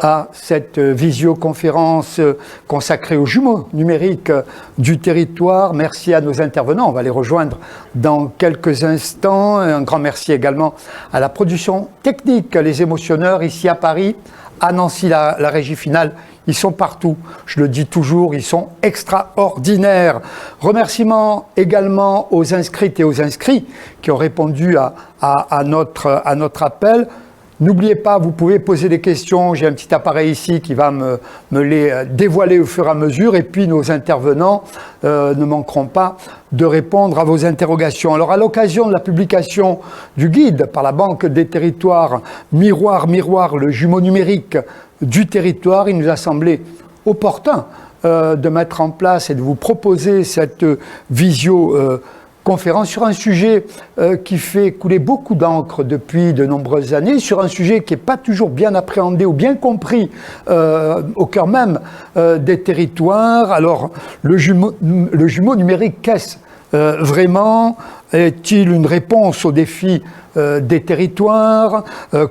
à cette visioconférence consacrée aux jumeaux numériques du territoire. Merci à nos intervenants, on va les rejoindre dans quelques instants. Un grand merci également à la production technique, les émotionneurs ici à Paris, à Nancy, la régie finale. Ils sont partout, je le dis toujours, ils sont extraordinaires. Remerciements également aux inscrites et aux inscrits qui ont répondu à notre appel. N'oubliez pas, vous pouvez poser des questions, j'ai un petit appareil ici qui va me les dévoiler au fur et à mesure, et puis nos intervenants ne manqueront pas de répondre à vos interrogations. Alors à l'occasion de la publication du guide par la Banque des Territoires, Miroir, Miroir, le jumeau numérique du territoire, il nous a semblé opportun de mettre en place et de vous proposer cette visioconférence sur un sujet qui fait couler beaucoup d'encre depuis de nombreuses années, sur un sujet qui n'est pas toujours bien appréhendé ou bien compris au cœur même des territoires. Alors, le jumeau numérique, qu'est-ce vraiment? Est-il une réponse aux défis des territoires?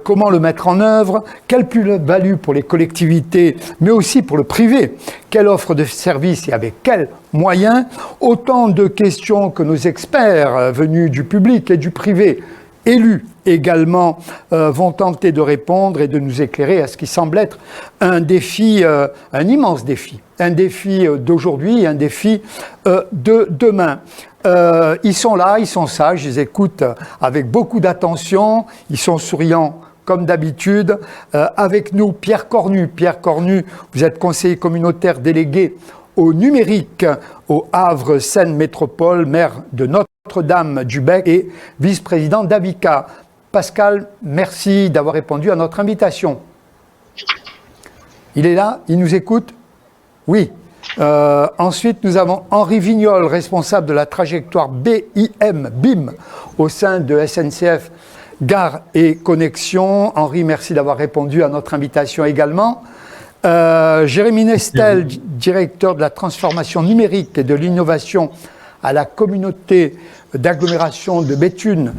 Comment le mettre en œuvre? Quelle plus-value pour les collectivités, mais aussi pour le privé? Quelle offre de services et avec quels moyens? Autant de questions que nos experts venus du public et du privé, élus également, vont tenter de répondre et de nous éclairer à ce qui semble être un défi, un immense défi. Un défi d'aujourd'hui et un défi de demain. Ils sont là, ils sont sages, ils écoutent avec beaucoup d'attention, ils sont souriants comme d'habitude. Avec nous, Pierre Cornu. Pierre Cornu, vous êtes conseiller communautaire délégué au numérique au Havre Seine Métropole, maire de Notre-Dame-du-Bec et vice-président d'Avica. Pascal, merci d'avoir répondu à notre invitation. Il est là, il nous écoute? Oui. Ensuite, nous avons Henri Vignol, responsable de la trajectoire BIM au sein de SNCF Gare et Connexion. Henri, merci d'avoir répondu à notre invitation également. Jérémy Nestel, directeur de la transformation numérique et de l'innovation à la communauté d'agglomération de Béthune,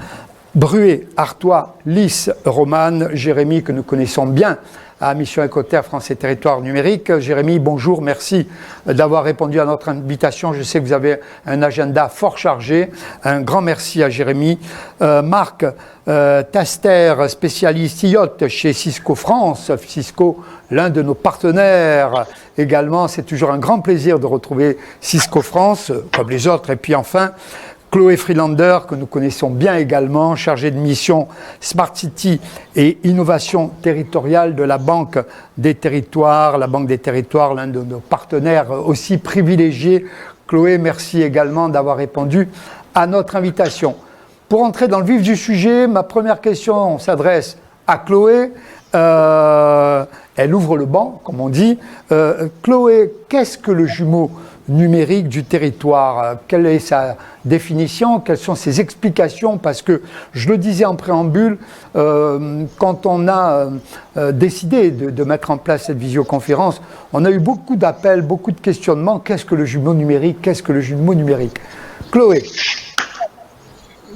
Bruay, Artois, Lys, Romane. Jérémy, que nous connaissons bien à Mission Écoterre France et Territoires Numériques. Jérémy, bonjour, merci d'avoir répondu à notre invitation. Je sais que vous avez un agenda fort chargé. Un grand merci à Jérémy. Marc Taster, spécialiste IoT chez Cisco France. Cisco, l'un de nos partenaires également. C'est toujours un grand plaisir de retrouver Cisco France, comme les autres. Et puis enfin, Chloé Freelander, que nous connaissons bien également, chargée de mission Smart City et innovation territoriale de la Banque des Territoires. La Banque des Territoires, l'un de nos partenaires aussi privilégiés. Chloé, merci également d'avoir répondu à notre invitation. Pour entrer dans le vif du sujet, ma première question s'adresse à Chloé. Elle ouvre le banc, comme on dit. Chloé, qu'est-ce que le jumeau numérique du territoire? Quelle est sa définition? Quelles sont ses explications? Parce que, je le disais en préambule, quand on a décidé de mettre en place cette visioconférence, on a eu beaucoup d'appels, beaucoup de questionnements. Qu'est-ce que le jumeau numérique? Qu'est-ce que le jumeau numérique? Chloé.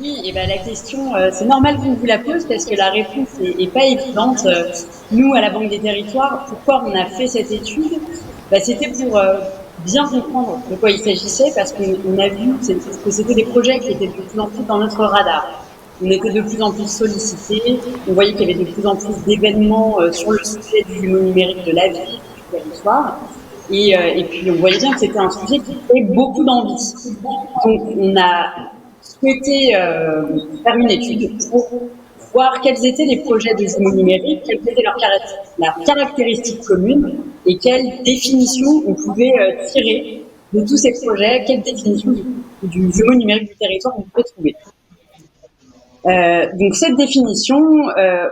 Oui, et ben la question, c'est normal qu'on vous la pose parce que la réponse est pas évidente. Nous, à la Banque des Territoires, pourquoi on a fait cette étude? C'était pour bien comprendre de quoi il s'agissait, parce qu'on a vu que c'était des projets qui étaient de plus en plus dans notre radar. On était de plus en plus sollicités, on voyait qu'il y avait de plus en plus d'événements sur le sujet du jumeau numérique de la ville, du territoire, et puis on voyait bien que c'était un sujet qui fait beaucoup d'envie. Donc on a souhaité faire une étude pour voir quels étaient les projets de jumeaux numériques, quelles étaient leurs caractéristiques communes et quelles définitions on pouvait tirer de tous ces projets, quelle définition du jumeau numérique du territoire on pouvait trouver. Donc cette définition,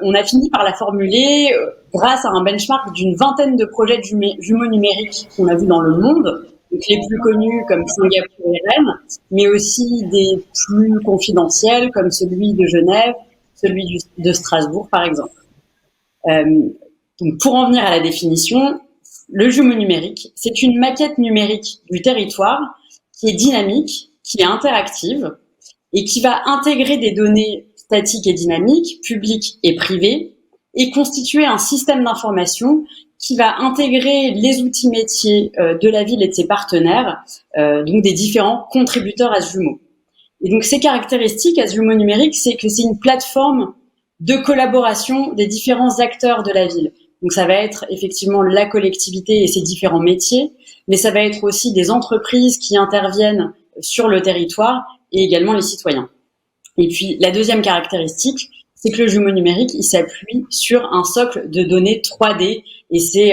on a fini par la formuler grâce à un benchmark d'une vingtaine de projets de jumeaux numériques qu'on a vus dans le monde, donc les plus connus comme Singapour et Rennes, mais aussi des plus confidentiels comme celui de Genève, celui de Strasbourg par exemple. Donc pour en venir à la définition, le jumeau numérique, c'est une maquette numérique du territoire qui est dynamique, qui est interactive et qui va intégrer des données statiques et dynamiques, publiques et privées, et constituer un système d'information qui va intégrer les outils métiers de la ville et de ses partenaires, donc des différents contributeurs à ce jumeau. Et donc ces caractéristiques à ce jumeau numérique, c'est que c'est une plateforme de collaboration des différents acteurs de la ville. Donc ça va être effectivement la collectivité et ses différents métiers, mais ça va être aussi des entreprises qui interviennent sur le territoire et également les citoyens. Et puis la deuxième caractéristique, c'est que le jumeau numérique, il s'appuie sur un socle de données 3D et c'est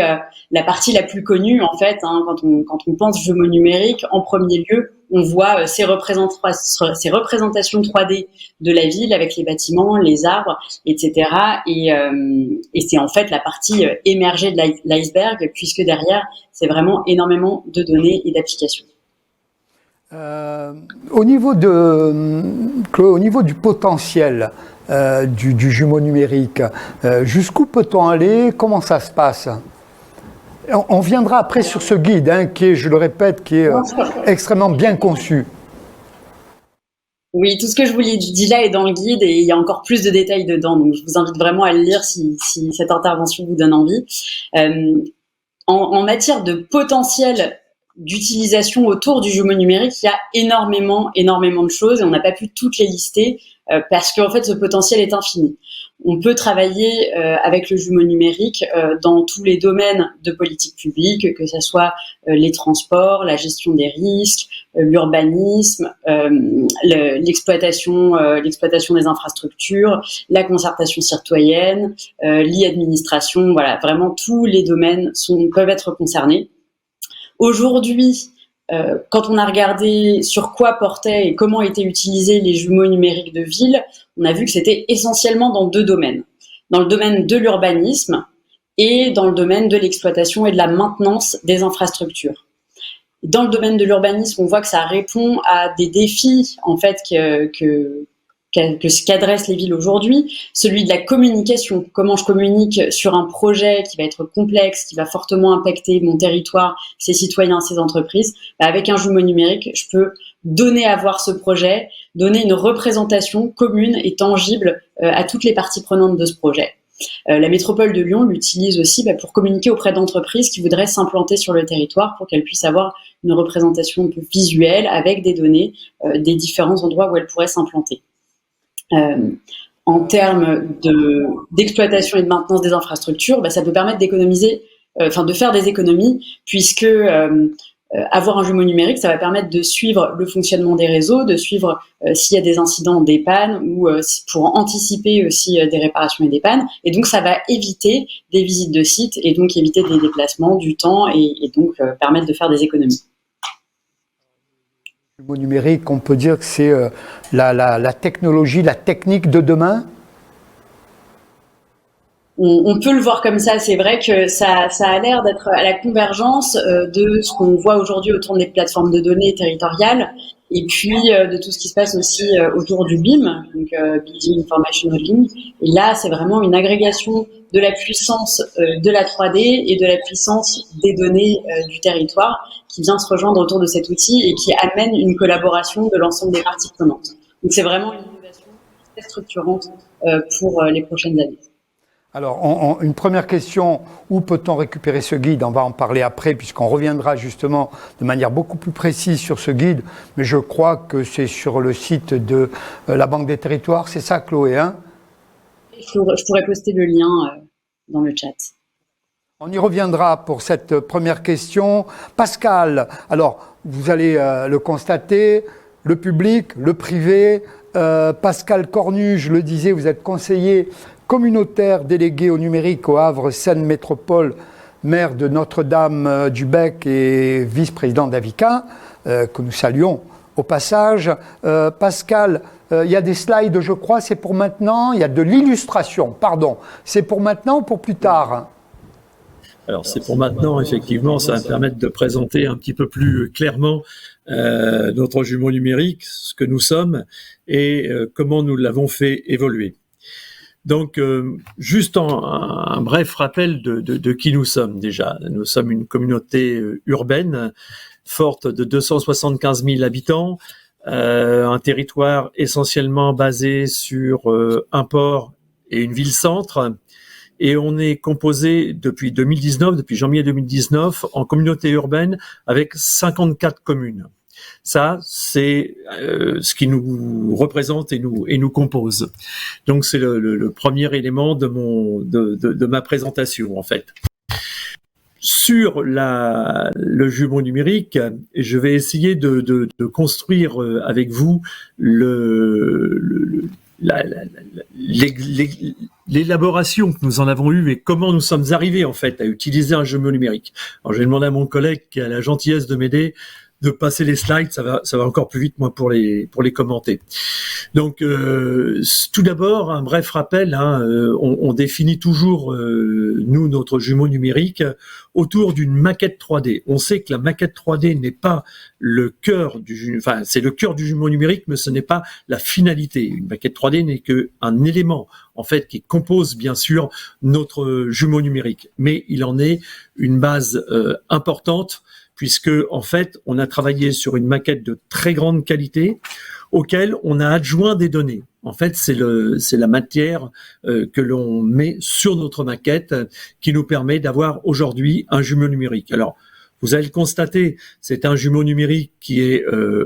la partie la plus connue en fait. Quand on pense jumeau numérique, en premier lieu, on voit ces représentations 3D de la ville avec les bâtiments, les arbres, etc. Et c'est en fait la partie émergée de l'iceberg puisque derrière, c'est vraiment énormément de données et d'applications. Au niveau du potentiel du jumeau numérique, jusqu'où peut-on aller? Comment ça se passe? On viendra après sur ce guide, qui est, je le répète, qui est extrêmement bien conçu. Oui, tout ce que je vous dis là est dans le guide et il y a encore plus de détails dedans. Donc, je vous invite vraiment à le lire si cette intervention vous donne envie. En matière de potentiel d'utilisation autour du jumeau numérique, il y a énormément de choses et on n'a pas pu toutes les lister parce qu'en fait, ce potentiel est infini. On peut travailler avec le jumeau numérique dans tous les domaines de politique publique, que ce soit les transports, la gestion des risques, l'urbanisme, l'exploitation des infrastructures, la concertation citoyenne, l'e-administration. Voilà, vraiment tous les domaines peuvent être concernés. Aujourd'hui, quand on a regardé sur quoi portaient et comment étaient utilisés les jumeaux numériques de ville, on a vu que c'était essentiellement dans deux domaines. Dans le domaine de l'urbanisme et dans le domaine de l'exploitation et de la maintenance des infrastructures. Dans le domaine de l'urbanisme, on voit que ça répond à des défis en fait qu'adressent les villes aujourd'hui, celui de la communication. Comment je communique sur un projet qui va être complexe, qui va fortement impacter mon territoire, ses citoyens, ses entreprises. Avec un jumeau numérique, je peux donner à voir ce projet, donner une représentation commune et tangible à toutes les parties prenantes de ce projet. La métropole de Lyon l'utilise aussi pour communiquer auprès d'entreprises qui voudraient s'implanter sur le territoire pour qu'elles puissent avoir une représentation un peu visuelle avec des données des différents endroits où elles pourraient s'implanter. En termes d'exploitation et de maintenance des infrastructures, ça peut permettre d'économiser, de faire des économies, puisque avoir un jumeau numérique, ça va permettre de suivre le fonctionnement des réseaux, de suivre s'il y a des incidents, des pannes, ou pour anticiper aussi des réparations et des pannes. Et donc, ça va éviter des visites de sites et donc éviter des déplacements, du temps et donc permettre de faire des économies. Le jumeau numérique, on peut dire que c'est la technologie, la technique de demain? On peut le voir comme ça. C'est vrai que ça a l'air d'être à la convergence de ce qu'on voit aujourd'hui autour des plateformes de données territoriales et puis de tout ce qui se passe aussi autour du BIM, donc Building Information Modeling. Et là, c'est vraiment une agrégation de la puissance de la 3D et de la puissance des données du territoire qui vient se rejoindre autour de cet outil et qui amène une collaboration de l'ensemble des parties prenantes. Donc c'est vraiment une innovation très structurante pour les prochaines années. Alors, une première question, où peut-on récupérer ce guide? On va en parler après, puisqu'on reviendra justement de manière beaucoup plus précise sur ce guide, mais je crois que c'est sur le site de la Banque des Territoires, c'est ça, Chloé, hein? Je pourrais poster le lien dans le chat. On y reviendra pour cette première question. Pascal, alors, vous allez le constater, le public, le privé, Pascal Cornu, je le disais, vous êtes conseiller communautaire délégué au numérique au Havre Seine Métropole, maire de Notre-Dame-du-Bec et vice-président d'Avica, que nous saluons au passage. Pascal, il y a des slides, je crois, c'est pour maintenant, il y a de l'illustration, pardon, c'est pour maintenant ou pour plus tard? Alors c'est pour maintenant, effectivement, ça va me permettre de présenter un petit peu plus clairement notre jumeau numérique, ce que nous sommes et comment nous l'avons fait évoluer. Donc, juste un bref rappel de qui nous sommes déjà. Nous sommes une communauté urbaine forte de 275 000 habitants, un territoire essentiellement basé sur un port et une ville-centre, et on est composé depuis 2019, depuis janvier 2019, en communauté urbaine avec 54 communes. Ça, c'est ce qui nous représente et nous compose. Donc, c'est le premier élément de ma présentation, en fait. Sur le jumeau numérique, je vais essayer de construire avec vous l'élaboration que nous en avons eue et comment nous sommes arrivés en fait à utiliser un jumeau numérique. Alors, j'ai demandé à mon collègue qui a la gentillesse de m'aider de passer les slides, ça va encore plus vite moi pour les commenter. Donc tout d'abord un bref rappel, on définit toujours nous notre jumeau numérique autour d'une maquette 3D. On sait que la maquette 3D n'est pas le cœur c'est le cœur du jumeau numérique, mais ce n'est pas la finalité. Une maquette 3D n'est qu'un élément en fait qui compose bien sûr notre jumeau numérique, mais il en est une base importante, puisque en fait, on a travaillé sur une maquette de très grande qualité auquel on a adjoint des données. En fait, c'est la matière que l'on met sur notre maquette qui nous permet d'avoir aujourd'hui un jumeau numérique. Alors, vous allez le constater, c'est un jumeau numérique qui est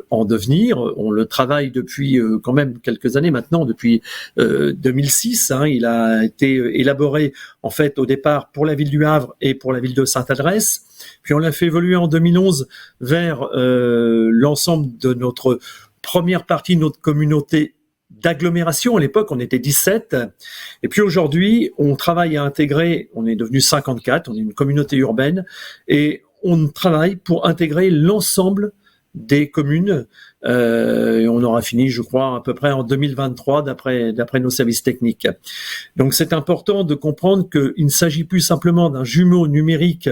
en devenir. On le travaille depuis quand même quelques années maintenant, depuis 2006. Il a été élaboré en fait au départ pour la ville du Havre et pour la ville de Sainte-Adresse. Puis on l'a fait évoluer en 2011 vers l'ensemble de notre première partie de notre communauté d'agglomération. À l'époque, on était 17. Et puis aujourd'hui, on travaille à intégrer, on est devenu 54, on est une communauté urbaine, et on travaille pour intégrer l'ensemble des communes. Et on aura fini, je crois, à peu près en 2023, d'après nos services techniques. Donc c'est important de comprendre qu'il ne s'agit plus simplement d'un jumeau numérique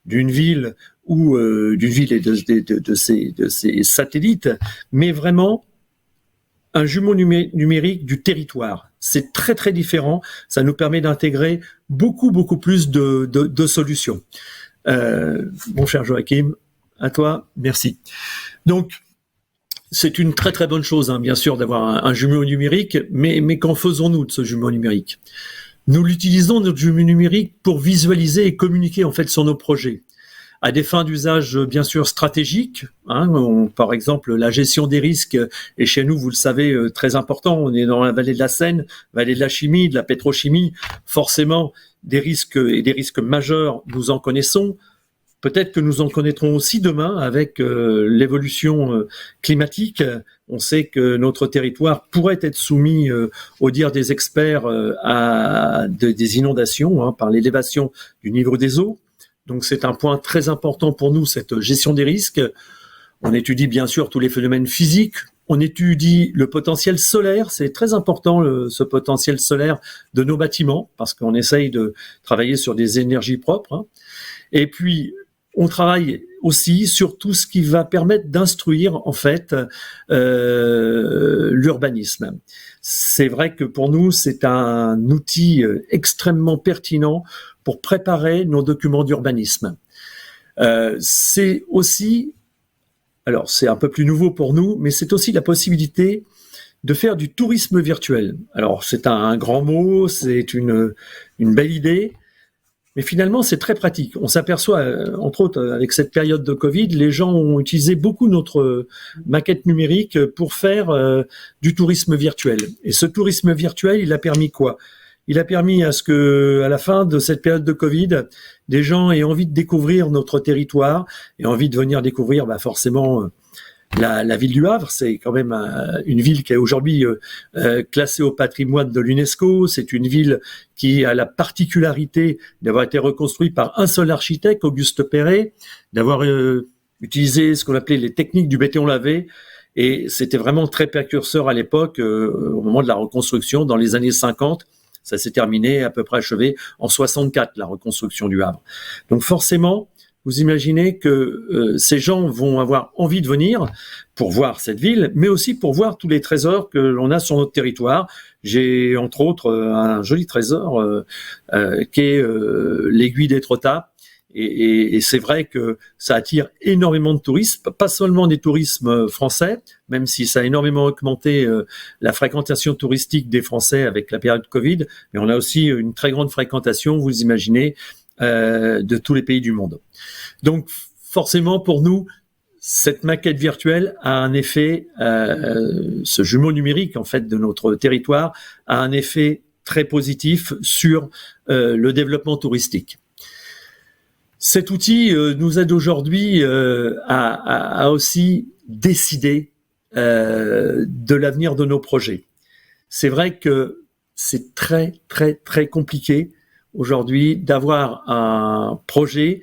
d'une ville ou d'une ville et de ses satellites, mais vraiment un jumeau numérique du territoire. C'est très très différent. Ça nous permet d'intégrer beaucoup plus de solutions. Mon cher Joachim, à toi, merci. Donc, c'est une très très bonne chose, bien sûr, d'avoir un jumeau numérique, mais qu'en faisons-nous de ce jumeau numérique? Nous l'utilisons, notre jumeau numérique, pour visualiser et communiquer en fait sur nos projets, à des fins d'usage bien sûr stratégiques. Par exemple, la gestion des risques est chez nous, vous le savez, très important. On est dans la vallée de la Seine, vallée de la chimie, de la pétrochimie. Forcément, des risques et des risques majeurs, nous en connaissons. Peut-être que nous en connaîtrons aussi demain avec l'évolution climatique. On sait que notre territoire pourrait être soumis, au dire des experts, à des inondations par l'élévation du niveau des eaux. Donc c'est un point très important pour nous, cette gestion des risques. On étudie bien sûr tous les phénomènes physiques. On étudie le potentiel solaire, c'est très important ce potentiel solaire de nos bâtiments, parce qu'on essaye de travailler sur des énergies propres. Et puis, on travaille aussi sur tout ce qui va permettre d'instruire en fait l'urbanisme. C'est vrai que pour nous, c'est un outil extrêmement pertinent pour préparer nos documents d'urbanisme. C'est aussi, alors c'est un peu plus nouveau pour nous, mais c'est aussi la possibilité de faire du tourisme virtuel. Alors c'est un grand mot, c'est une belle idée, mais finalement c'est très pratique. On s'aperçoit, entre autres avec cette période de Covid, les gens ont utilisé beaucoup notre maquette numérique pour faire du tourisme virtuel. Et ce tourisme virtuel, il a permis quoi ? Il a permis à ce que, à la fin de cette période de Covid, des gens aient envie de découvrir notre territoire et envie de venir découvrir, forcément, la ville du Havre. C'est quand même une ville qui est aujourd'hui classée au patrimoine de l'UNESCO. C'est une ville qui a la particularité d'avoir été reconstruite par un seul architecte, Auguste Perret, d'avoir utilisé ce qu'on appelait les techniques du béton lavé. Et c'était vraiment très précurseur à l'époque, au moment de la reconstruction, dans les années 50. Ça s'est terminé à peu près achevé en 64, la reconstruction du Havre. Donc forcément, vous imaginez que ces gens vont avoir envie de venir pour voir cette ville, mais aussi pour voir tous les trésors que l'on a sur notre territoire. J'ai entre autres un joli trésor qui est l'aiguille d'Étretat, Et c'est vrai que ça attire énormément de touristes, pas seulement des tourismes français, même si ça a énormément augmenté la fréquentation touristique des Français avec la période Covid, mais on a aussi une très grande fréquentation, vous imaginez, de tous les pays du monde. Donc forcément pour nous, cette maquette virtuelle a un effet, ce jumeau numérique en fait de notre territoire a un effet très positif sur le développement touristique. Cet outil nous aide aujourd'hui à aussi décider de l'avenir de nos projets. C'est vrai que c'est très très très compliqué aujourd'hui d'avoir un projet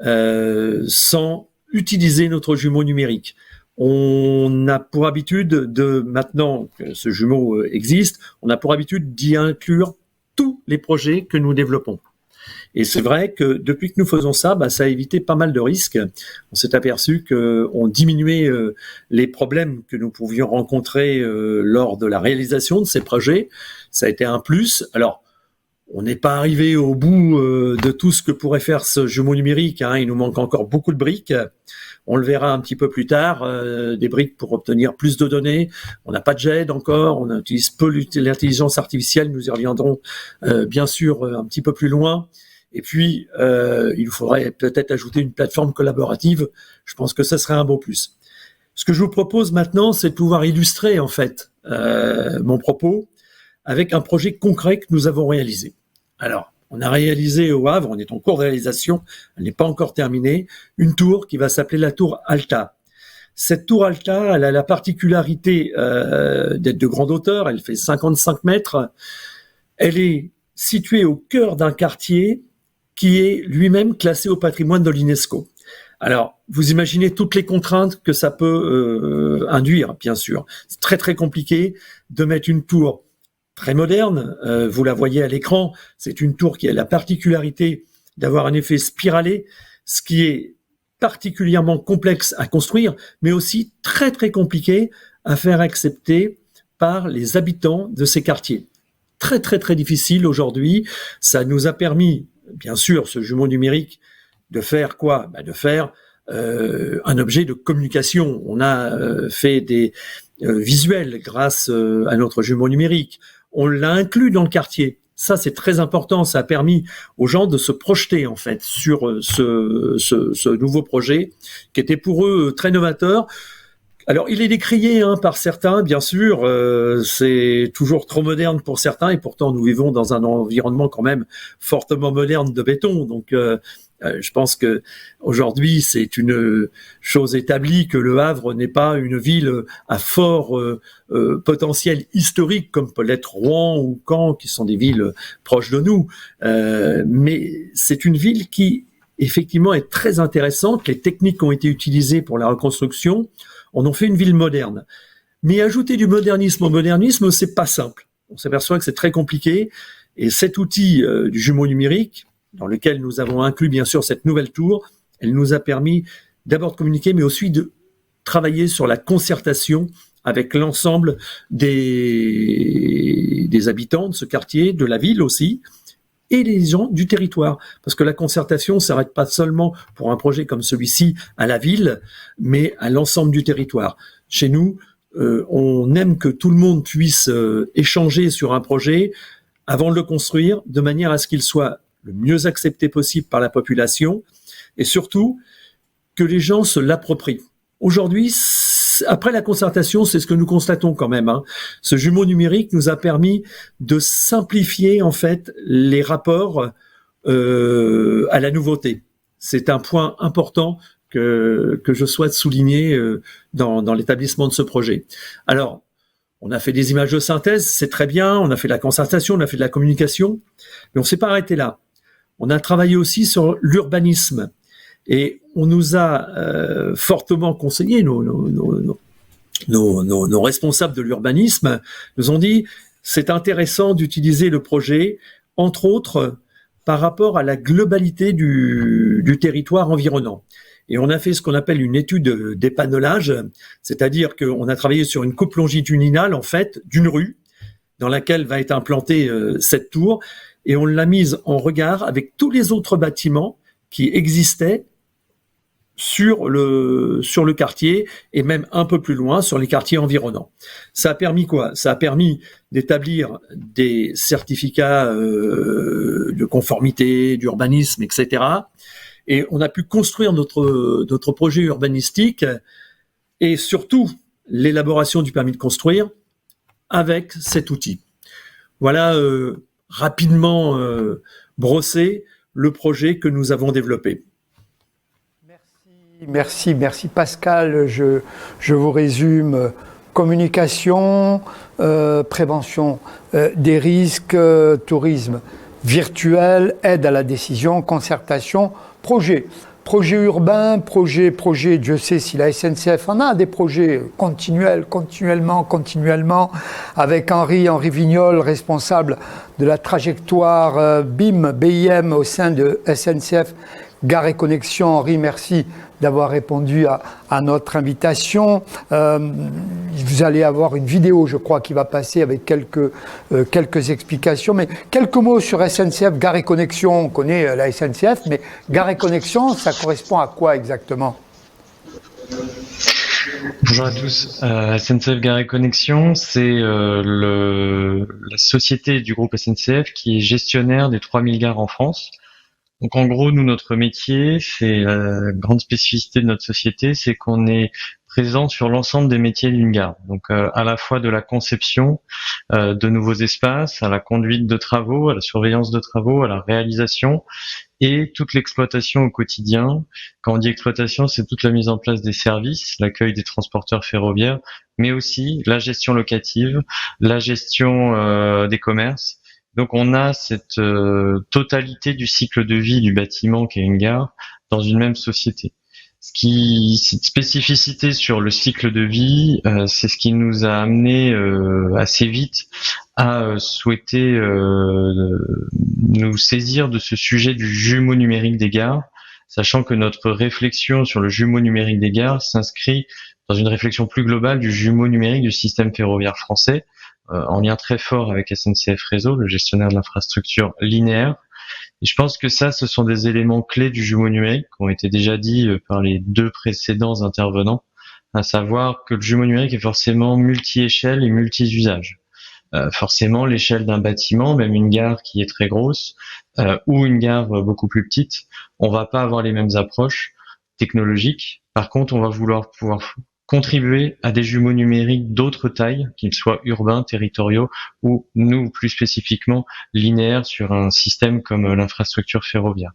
sans utiliser notre jumeau numérique. On a pour habitude de, maintenant que ce jumeau existe, on a pour habitude d'y inclure tous les projets que nous développons. Et c'est vrai que depuis que nous faisons ça, ça a évité pas mal de risques. On s'est aperçu qu'on diminuait les problèmes que nous pouvions rencontrer lors de la réalisation de ces projets. Ça a été un plus. Alors, on n'est pas arrivé au bout de tout ce que pourrait faire ce jumeau numérique. Il nous manque encore beaucoup de briques. On le verra un petit peu plus tard, des briques pour obtenir plus de données. On n'a pas de GED encore, on utilise peu l'intelligence artificielle, nous y reviendrons bien sûr un petit peu plus loin. Et puis, il faudrait peut-être ajouter une plateforme collaborative. Je pense que ça serait un beau plus. Ce que je vous propose maintenant, c'est de pouvoir illustrer en fait mon propos avec un projet concret que nous avons réalisé. Alors, on a réalisé au Havre, on est en cours de réalisation, elle n'est pas encore terminée, une tour qui va s'appeler la tour Alta. Cette tour Alta, elle a la particularité d'être de grande hauteur, elle fait 55 mètres. Elle est située au cœur d'un quartier qui est lui-même classé au patrimoine de l'UNESCO. Alors, vous imaginez toutes les contraintes que ça peut induire, bien sûr. C'est très très compliqué de mettre une tour très moderne, vous la voyez à l'écran, c'est une tour qui a la particularité d'avoir un effet spiralé, ce qui est particulièrement complexe à construire, mais aussi très très compliqué à faire accepter par les habitants de ces quartiers. Très très très difficile aujourd'hui, ça nous a permis, bien sûr, ce jumeau numérique, de faire quoi ? De faire un objet de communication. On a fait des visuels grâce à notre jumeau numérique. On l'a inclus dans le quartier. Ça, c'est très important. Ça a permis aux gens de se projeter, en fait, sur ce nouveau projet qui était pour eux très novateur. Alors, il est décrié par certains, bien sûr. C'est toujours trop moderne pour certains et pourtant, nous vivons dans un environnement quand même fortement moderne de béton. Donc, je pense que aujourd'hui, c'est une chose établie que Le Havre n'est pas une ville à fort potentiel historique comme peut l'être Rouen ou Caen, qui sont des villes proches de nous. Mais c'est une ville qui, effectivement, est très intéressante. Les techniques qui ont été utilisées pour la reconstruction en ont fait une ville moderne. Mais ajouter du modernisme au modernisme, c'est pas simple. On s'aperçoit que c'est très compliqué. Et cet outil du jumeau numérique, dans lequel nous avons inclus bien sûr cette nouvelle tour, elle nous a permis d'abord de communiquer, mais aussi de travailler sur la concertation avec l'ensemble des habitants de ce quartier, de la ville aussi, et les gens du territoire. Parce que la concertation ne s'arrête pas seulement pour un projet comme celui-ci à la ville, mais à l'ensemble du territoire. Chez nous, on aime que tout le monde puisse échanger sur un projet avant de le construire, de manière à ce qu'il soit le mieux accepté possible par la population, et surtout que les gens se l'approprient. Aujourd'hui, après la concertation, c'est ce que nous constatons quand même. Ce jumeau numérique nous a permis de simplifier en fait les rapports à la nouveauté. C'est un point important que je souhaite souligner dans l'établissement de ce projet. Alors, on a fait des images de synthèse, c'est très bien, on a fait de la concertation, on a fait de la communication, mais on ne s'est pas arrêté là. On a travaillé aussi sur l'urbanisme et on nous a fortement conseillé, nos responsables de l'urbanisme nous ont dit c'est intéressant d'utiliser le projet, entre autres, par rapport à la globalité du territoire environnant. Et on a fait ce qu'on appelle une étude d'épanelage, c'est-à-dire qu'on a travaillé sur une coupe longitudinale, en fait, d'une rue dans laquelle va être implantée cette tour, et on l'a mise en regard avec tous les autres bâtiments qui existait sur le quartier et même un peu plus loin sur les quartiers environnants. Ça a permis quoi? Ça a permis d'établir des certificats de conformité, d'urbanisme, etc. Et on a pu construire notre projet urbanistique et surtout l'élaboration du permis de construire avec cet outil. Voilà rapidement brossé le projet que nous avons développé. Merci Pascal. Je vous résume: communication, prévention des risques, tourisme virtuel, aide à la décision, concertation, projet urbain, projet. Dieu sait si la SNCF en a des projets continuellement, avec Henri Vignol, responsable de la trajectoire BIM au sein de SNCF Gare et Connexion. Henri, merci d'avoir répondu à notre invitation. Vous allez avoir une vidéo, je crois, qui va passer avec quelques explications. Mais quelques mots sur SNCF Gare et Connexion. On connaît la SNCF, mais Gare et Connexion, ça correspond à quoi exactement? Bonjour à tous. SNCF Gare et Connexion, c'est la société du groupe SNCF qui est gestionnaire des 3000 gares en France. Donc en gros, nous, notre métier, c'est la grande spécificité de notre société, c'est qu'on est présent sur l'ensemble des métiers d'une gare. Donc à la fois de la conception de nouveaux espaces, à la conduite de travaux, à la surveillance de travaux, à la réalisation et toute l'exploitation au quotidien. Quand on dit exploitation, c'est toute la mise en place des services, l'accueil des transporteurs ferroviaires, mais aussi la gestion locative, la gestion des commerces. Donc on a cette totalité du cycle de vie du bâtiment qui est une gare dans une même société. Cette spécificité sur le cycle de vie, c'est ce qui nous a amené assez vite à souhaiter nous saisir de ce sujet du jumeau numérique des gares, sachant que notre réflexion sur le jumeau numérique des gares s'inscrit dans une réflexion plus globale du jumeau numérique du système ferroviaire français, en lien très fort avec SNCF Réseau, le gestionnaire de l'infrastructure linéaire. Et je pense que ça, ce sont des éléments clés du jumeau numérique qui ont été déjà dits par les deux précédents intervenants, à savoir que le jumeau numérique est forcément multi-échelle et multi-usage. Forcément, l'échelle d'un bâtiment, même une gare qui est très grosse, ou une gare beaucoup plus petite, on va pas avoir les mêmes approches technologiques. Par contre, on va vouloir pouvoir contribuer à des jumeaux numériques d'autres tailles, qu'ils soient urbains, territoriaux ou, nous, plus spécifiquement, linéaires sur un système comme l'infrastructure ferroviaire.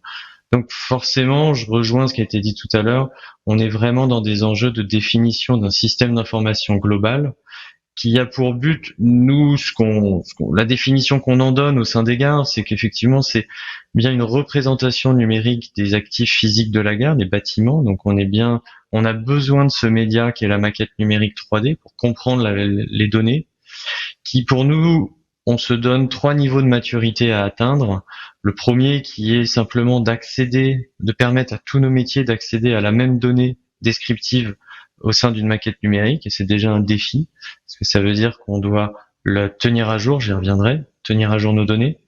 Donc forcément, je rejoins ce qui a été dit tout à l'heure, on est vraiment dans des enjeux de définition d'un système d'information global qui a pour but, nous, la définition qu'on en donne au sein des gares, c'est qu'effectivement, c'est bien une représentation numérique des actifs physiques de la gare, des bâtiments. Donc, on a besoin de ce média qui est la maquette numérique 3D pour comprendre les données, qui pour nous, on se donne 3 niveaux de maturité à atteindre. Le premier qui est simplement de permettre à tous nos métiers d'accéder à la même donnée descriptive au sein d'une maquette numérique, et c'est déjà un défi, parce que ça veut dire qu'on doit la tenir à jour, j'y reviendrai, tenir à jour nos données.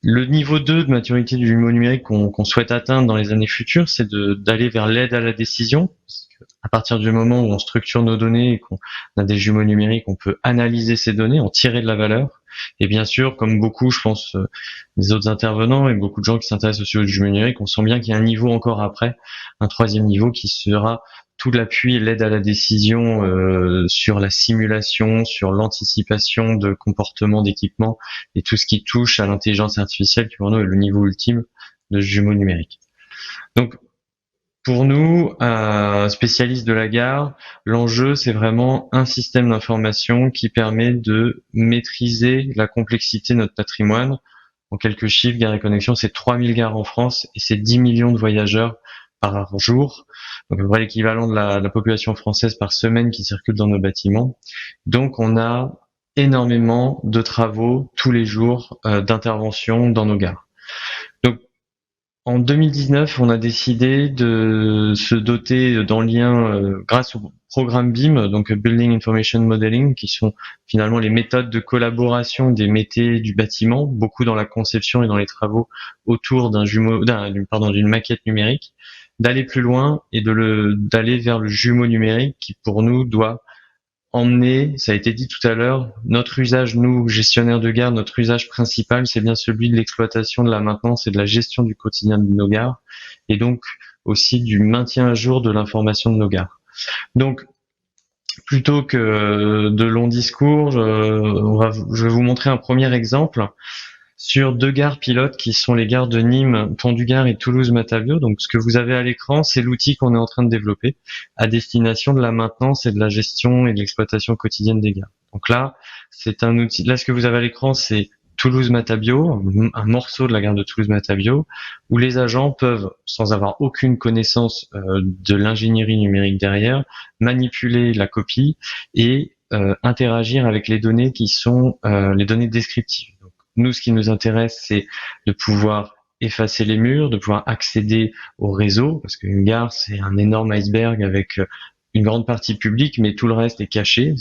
Le niveau 2 de maturité du jumeau numérique qu'on souhaite atteindre dans les années futures, c'est d'aller vers l'aide à la décision. Parce que à partir du moment où on structure nos données et qu'on a des jumeaux numériques, on peut analyser ces données, en tirer de la valeur. Et bien sûr, comme beaucoup, je pense, des autres intervenants et beaucoup de gens qui s'intéressent au sujet du jumeau numérique, on sent bien qu'il y a un niveau encore après, un 3e niveau qui sera tout l'appui et l'aide à la décision sur la simulation, sur l'anticipation de comportements d'équipement et tout ce qui touche à l'intelligence artificielle qui pour nous est le niveau ultime de jumeau numérique. Donc pour nous, spécialistes de la gare, l'enjeu c'est vraiment un système d'information qui permet de maîtriser la complexité de notre patrimoine. En quelques chiffres, Gare et Connexion, c'est 3000 gares en France et c'est 10 millions de voyageurs par jour, donc à peu près l'équivalent de la population française par semaine qui circule dans nos bâtiments. Donc on a énormément de travaux tous les jours d'intervention dans nos gares. Donc En 2019, on a décidé de se doter d'en lien grâce au programme BIM, donc Building Information Modeling, qui sont finalement les méthodes de collaboration des métiers du bâtiment, beaucoup dans la conception et dans les travaux autour d'une maquette numérique, d'aller plus loin et d'aller vers le jumeau numérique qui pour nous doit emmener, ça a été dit tout à l'heure, notre usage, nous, gestionnaires de gare, notre usage principal, c'est bien celui de l'exploitation, de la maintenance et de la gestion du quotidien de nos gares, et donc aussi du maintien à jour de l'information de nos gares. Donc, plutôt que de longs discours, je vais vous montrer un premier exemple sur 2 gares pilotes qui sont les gares de Nîmes, Pont-du-Gard et Toulouse-Matabiau. Donc, ce que vous avez à l'écran, c'est l'outil qu'on est en train de développer à destination de la maintenance et de la gestion et de l'exploitation quotidienne des gares. Donc là, c'est un outil. Là, ce que vous avez à l'écran, c'est Toulouse-Matabiau, un morceau de la gare de Toulouse-Matabiau, où les agents peuvent, sans avoir aucune connaissance de l'ingénierie numérique derrière, manipuler la copie et interagir avec les données qui sont les données descriptives. Nous, ce qui nous intéresse, c'est de pouvoir effacer les murs, de pouvoir accéder au réseau, parce qu'une gare, c'est un énorme iceberg avec une grande partie publique, mais tout le reste est caché.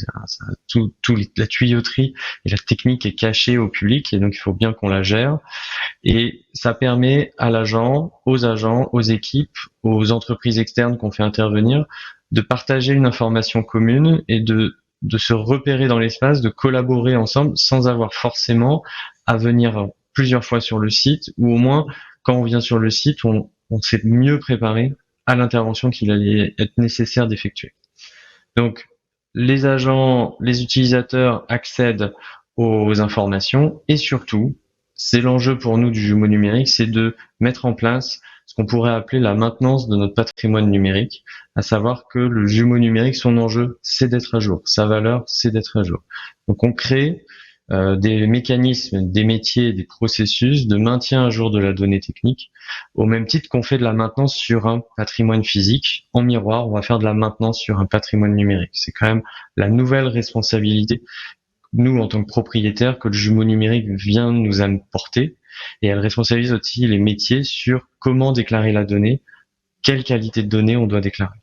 La tuyauterie et la technique est cachée au public, et donc il faut bien qu'on la gère. Et ça permet à l'agent, aux agents, aux équipes, aux entreprises externes qu'on fait intervenir, de partager une information commune et de se repérer dans l'espace, de collaborer ensemble sans avoir forcément à venir plusieurs fois sur le site, ou au moins quand on vient sur le site, on s'est mieux préparé à l'intervention qu'il allait être nécessaire d'effectuer. Donc les agents, les utilisateurs accèdent aux informations et surtout, c'est l'enjeu pour nous du jumeau numérique, c'est de mettre en place ce qu'on pourrait appeler la maintenance de notre patrimoine numérique, à savoir que le jumeau numérique, son enjeu, c'est d'être à jour. Sa valeur, c'est d'être à jour. Donc on crée des mécanismes, des métiers, des processus de maintien à jour de la donnée technique, au même titre qu'on fait de la maintenance sur un patrimoine physique. En miroir, on va faire de la maintenance sur un patrimoine numérique. C'est quand même la nouvelle responsabilité, nous, en tant que propriétaires, que le jumeau numérique vient nous apporter. Et elle responsabilise aussi les métiers sur comment déclarer la donnée, quelle qualité de données on doit déclarer.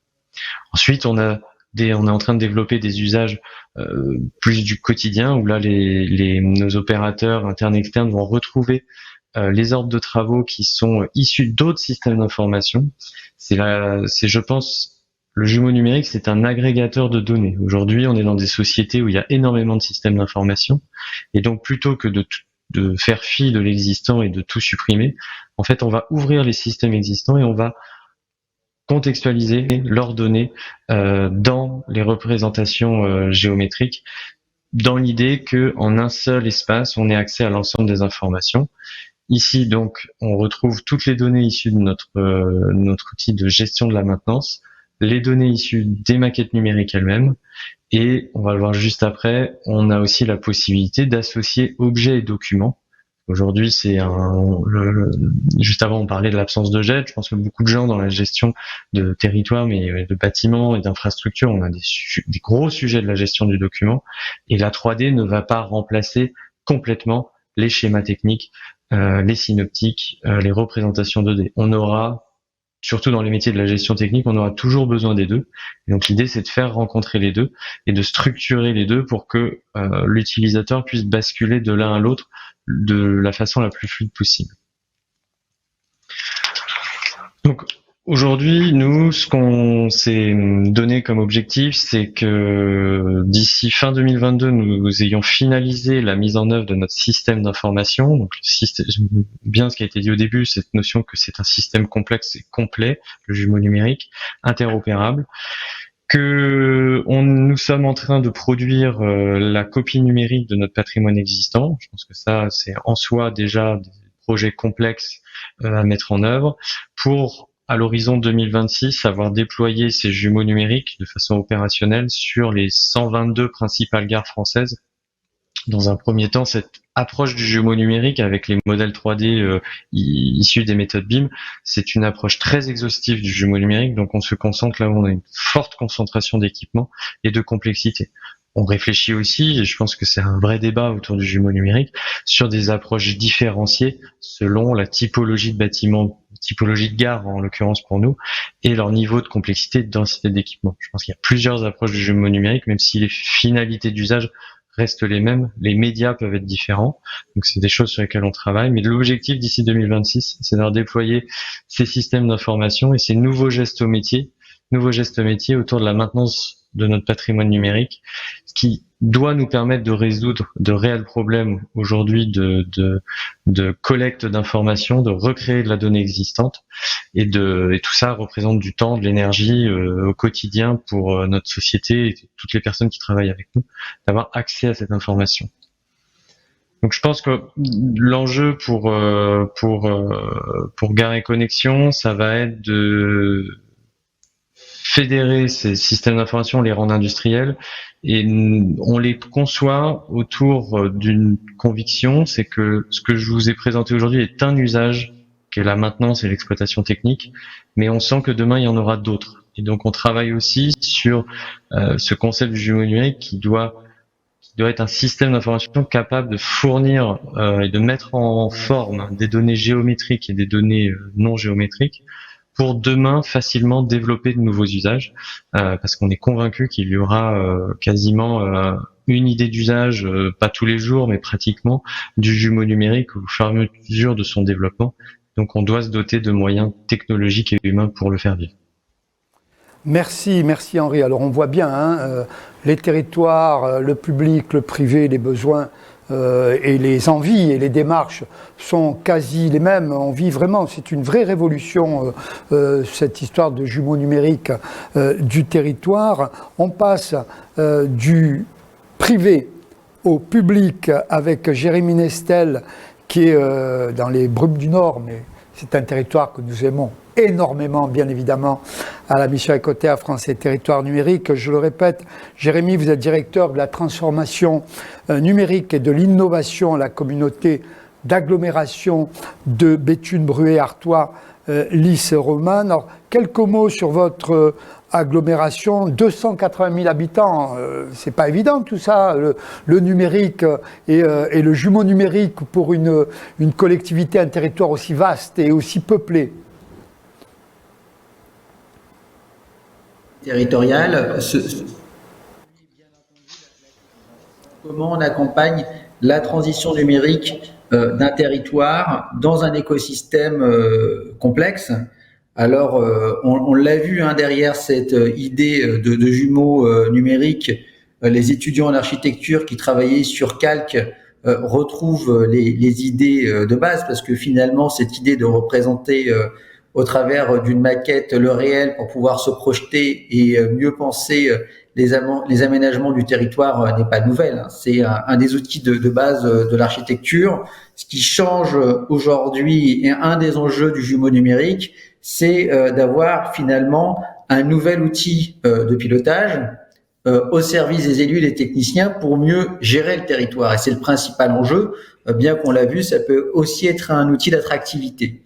Ensuite, on est en train de développer des usages plus du quotidien, où là, nos opérateurs internes et externes vont retrouver les ordres de travaux qui sont issus d'autres systèmes d'information. Je pense, le jumeau numérique, c'est un agrégateur de données. Aujourd'hui, on est dans des sociétés où il y a énormément de systèmes d'information, et donc plutôt que de faire fi de l'existant et de tout supprimer, en fait, on va ouvrir les systèmes existants et on va contextualiser leurs données dans les représentations géométriques, dans l'idée que en un seul espace, on ait accès à l'ensemble des informations. Ici, donc, on retrouve toutes les données issues de notre outil de gestion de la maintenance, les données issues des maquettes numériques elles-mêmes, et on va le voir juste après, on a aussi la possibilité d'associer objets et documents. Aujourd'hui, juste avant, on parlait de l'absence de jet. Je pense que beaucoup de gens dans la gestion de territoire, mais de bâtiments et d'infrastructures, on a des gros sujets de la gestion du document. Et la 3D ne va pas remplacer complètement les schémas techniques, les synoptiques, les représentations 2D. On aura, surtout dans les métiers de la gestion technique, on aura toujours besoin des deux. Et donc l'idée, c'est de faire rencontrer les deux et de structurer les deux pour que l'utilisateur puisse basculer de l'un à l'autre de la façon la plus fluide possible. Donc aujourd'hui, nous, ce qu'on s'est donné comme objectif, c'est que d'ici fin 2022, nous ayons finalisé la mise en œuvre de notre système d'information. Donc, bien ce qui a été dit au début, cette notion que c'est un système complexe et complet, le jumeau numérique, interopérable, que nous sommes en train de produire la copie numérique de notre patrimoine existant. Je pense que ça, c'est en soi déjà des projets complexes à mettre en œuvre pour, à l'horizon 2026, avoir déployé ces jumeaux numériques de façon opérationnelle sur les 122 principales gares françaises. Dans un premier temps, cette approche du jumeau numérique avec les modèles 3D issus des méthodes BIM, c'est une approche très exhaustive du jumeau numérique, donc on se concentre là où on a une forte concentration d'équipements et de complexité. on réfléchit aussi, et je pense que c'est un vrai débat autour du jumeau numérique, sur des approches différenciées selon la typologie de bâtiment, typologie de gare en l'occurrence pour nous, et leur niveau de complexité et de densité d'équipement. Je pense qu'il y a plusieurs approches du jumeau numérique, même si les finalités d'usage restent les mêmes, les médias peuvent être différents. Donc c'est des choses sur lesquelles on travaille, mais l'objectif d'ici 2026, c'est de déployer ces systèmes d'information et ces nouveaux gestes métiers autour de la maintenance de notre patrimoine numérique, ce qui doit nous permettre de résoudre de réels problèmes aujourd'hui de collecte d'informations, de recréer de la donnée existante, et tout ça représente du temps, de l'énergie au quotidien pour notre société et toutes les personnes qui travaillent avec nous, d'avoir accès à cette information. Donc je pense que l'enjeu pour Gare et Connexion, ça va être de fédérer ces systèmes d'information, les rendre industriels, et on les conçoit autour d'une conviction, c'est que ce que je vous ai présenté aujourd'hui est un usage, qui est la maintenance et l'exploitation technique, mais on sent que demain il y en aura d'autres. Et donc on travaille aussi sur ce concept du jumeau numérique qui doit être un système d'information capable de fournir et de mettre en forme des données géométriques et des données non géométriques, pour demain facilement développer de nouveaux usages, parce qu'on est convaincu qu'il y aura quasiment une idée d'usage, pas tous les jours, mais pratiquement, du jumeau numérique au fur et à mesure de son développement. Donc on doit se doter de moyens technologiques et humains pour le faire vivre. Merci Henri. Alors on voit bien les territoires, le public, le privé, les besoins et les envies et les démarches sont quasi les mêmes. On vit vraiment, c'est une vraie révolution, cette histoire de jumeaux numériques du territoire. On passe du privé au public avec Jérémy Nestel, qui est dans les Brumes du Nord, mais c'est un territoire que nous aimons énormément, bien évidemment, à la mission Écoterre France et Territoires Numériques. Je le répète, Jérémy, vous êtes directeur de la transformation numérique et de l'innovation à la communauté d'agglomération de Béthune, Bruay, Artois, Lys, Romane. Alors, quelques mots sur votre agglomération, 280 000 habitants, c'est pas évident tout ça, le numérique et le jumeau numérique pour une collectivité, un territoire aussi vaste et aussi peuplé. Territoriale, comment on accompagne la transition numérique d'un territoire dans un écosystème complexe. Alors, on l'a vu derrière cette idée de jumeaux numériques, les étudiants en architecture qui travaillaient sur Calque retrouvent les idées de base, parce que finalement, cette idée de représenter au travers d'une maquette le réel pour pouvoir se projeter et mieux penser les aménagements du territoire n'est pas nouvelle. C'est un des outils de base de l'architecture. Ce qui change aujourd'hui et un des enjeux du jumeau numérique, c'est d'avoir finalement un nouvel outil de pilotage au service des élus et des techniciens pour mieux gérer le territoire. Et c'est le principal enjeu, bien qu'on l'a vu, ça peut aussi être un outil d'attractivité.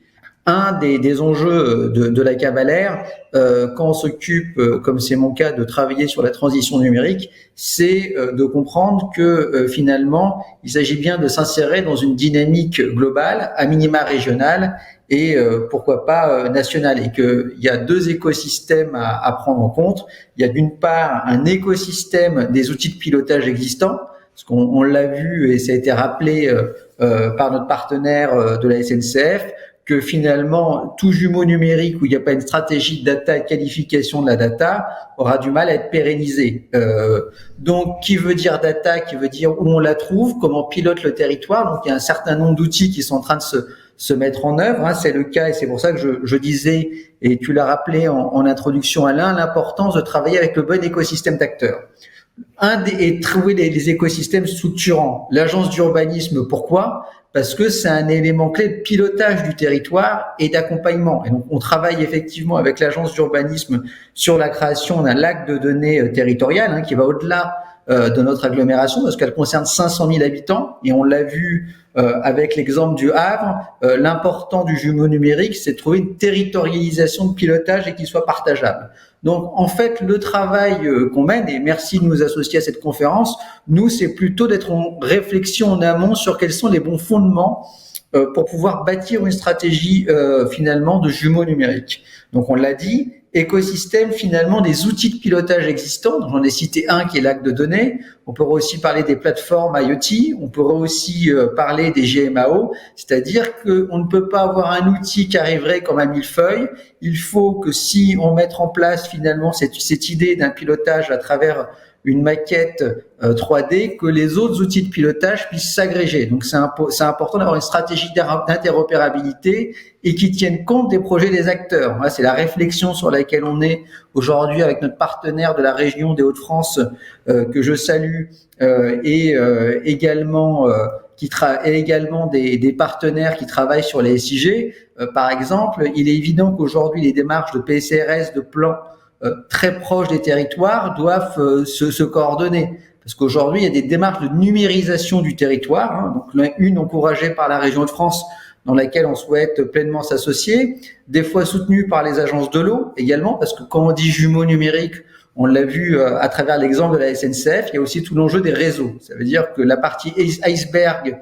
Un des enjeux de la Cabalère, quand on s'occupe, comme c'est mon cas, de travailler sur la transition numérique, c'est de comprendre que finalement, il s'agit bien de s'insérer dans une dynamique globale, à minima régionale et pourquoi pas nationale. Et qu'il y a deux écosystèmes à prendre en compte. Il y a d'une part un écosystème des outils de pilotage existants, parce qu'on l'a vu et ça a été rappelé par notre partenaire de la SNCF, que finalement, tout jumeau numérique où il n'y a pas une stratégie de data et de qualification de la data aura du mal à être pérennisé. Donc, qui veut dire data, qui veut dire où on la trouve, comment pilote le territoire. Donc, il y a un certain nombre d'outils qui sont en train de se mettre en œuvre. C'est le cas et c'est pour ça que je disais, et tu l'as rappelé en introduction Alain, l'importance de travailler avec le bon écosystème d'acteurs. Et trouver les écosystèmes structurants. L'agence d'urbanisme, pourquoi ? Parce que c'est un élément clé de pilotage du territoire et d'accompagnement. Et donc, on travaille effectivement avec l'agence d'urbanisme sur la création d'un lac de données territorial qui va au-delà de notre agglomération, parce qu'elle concerne 500 000 habitants. Et on l'a vu avec l'exemple du Havre, l'important du jumeau numérique, c'est de trouver une territorialisation de pilotage et qu'il soit partageable. Donc, en fait, le travail qu'on mène, et merci de nous associer à cette conférence, nous, c'est plutôt d'être en réflexion en amont sur quels sont les bons fondements pour pouvoir bâtir une stratégie finalement de jumeaux numériques. Donc, on l'a dit, écosystème finalement des outils de pilotage existants. Donc, j'en ai cité un qui est l'acte de données. On pourrait aussi parler des plateformes IoT. On pourrait aussi parler des GMAO. C'est-à-dire qu'on ne peut pas avoir un outil qui arriverait comme un millefeuille. Il faut que si on met en place finalement cette idée d'un pilotage à travers une maquette 3D, que les autres outils de pilotage puissent s'agréger. Donc, c'est important d'avoir une stratégie d'interopérabilité et qui tienne compte des projets des acteurs. Voilà, c'est la réflexion sur laquelle on est aujourd'hui avec notre partenaire de la région des Hauts-de-France que je salue et également des partenaires qui travaillent sur les SIG. Par exemple, il est évident qu'aujourd'hui, les démarches de PCRS, de plans très proches des territoires doivent se coordonner. Parce qu'aujourd'hui, il y a des démarches de numérisation du territoire, hein, donc une encouragée par la région de France, dans laquelle on souhaite pleinement s'associer, des fois soutenue par les agences de l'eau également, parce que quand on dit jumeaux numériques, on l'a vu à travers l'exemple de la SNCF, il y a aussi tout l'enjeu des réseaux. Ça veut dire que la partie iceberg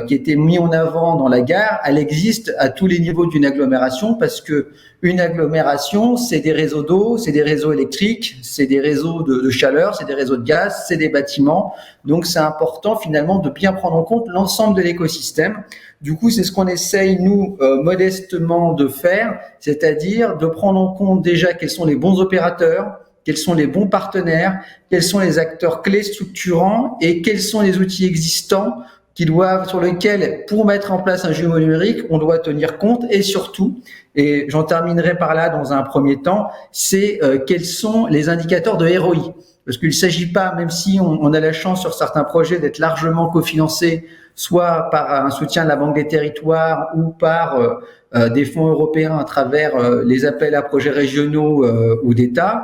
qui était mis en avant dans la gare, elle existe à tous les niveaux d'une agglomération parce que une agglomération, c'est des réseaux d'eau, c'est des réseaux électriques, c'est des réseaux de chaleur, c'est des réseaux de gaz, c'est des bâtiments. Donc, c'est important finalement de bien prendre en compte l'ensemble de l'écosystème. Du coup, c'est ce qu'on essaye, nous, modestement de faire, c'est-à-dire de prendre en compte déjà quels sont les bons opérateurs, quels sont les bons partenaires, quels sont les acteurs clés structurants et quels sont les outils existants sur lesquels, pour mettre en place un jumeau numérique, on doit tenir compte et surtout, et j'en terminerai par là dans un premier temps, c'est quels sont les indicateurs de ROI. Parce qu'il ne s'agit pas, même si on a la chance sur certains projets d'être largement cofinancés, soit par un soutien de la Banque des Territoires ou par des fonds européens à travers les appels à projets régionaux ou d'État,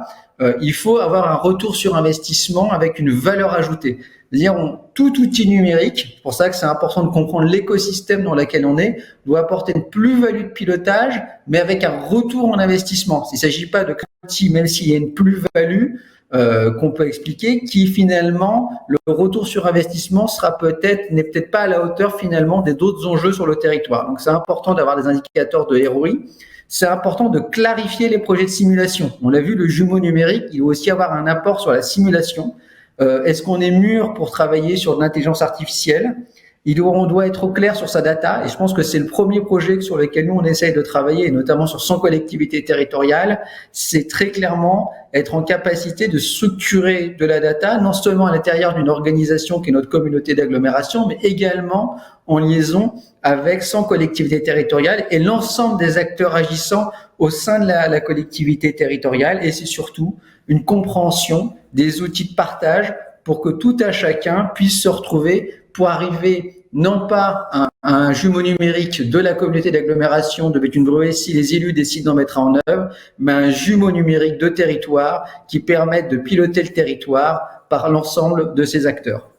il faut avoir un retour sur investissement avec une valeur ajoutée. C'est-à-dire, tout outil numérique, c'est pour ça que c'est important de comprendre l'écosystème dans lequel on est, doit apporter une plus-value de pilotage, mais avec un retour en investissement. Il ne s'agit pas de créer un outil, même s'il y a une plus-value qu'on peut expliquer, qui finalement, le retour sur investissement n'est peut-être pas à la hauteur finalement des autres enjeux sur le territoire. Donc, c'est important d'avoir des indicateurs de ROI. C'est important de clarifier les projets de simulation. On l'a vu, le jumeau numérique, il doit aussi avoir un apport sur la simulation. Est-ce qu'on est mûr pour travailler sur de l'intelligence artificielle? On doit être au clair sur sa data, et je pense que c'est le premier projet sur lequel nous on essaye de travailler, et notamment sur 100 collectivités territoriales. C'est très clairement être en capacité de structurer de la data, non seulement à l'intérieur d'une organisation qui est notre communauté d'agglomération, mais également en liaison avec 100 collectivités territoriales et l'ensemble des acteurs agissant au sein de la collectivité territoriale. Et c'est surtout une compréhension des outils de partage pour que tout à chacun puisse se retrouver pour arriver non pas à un jumeau numérique de la communauté d'agglomération de Béthune-Bruay si les élus décident d'en mettre en œuvre, mais un jumeau numérique de territoire qui permette de piloter le territoire par l'ensemble de ses acteurs.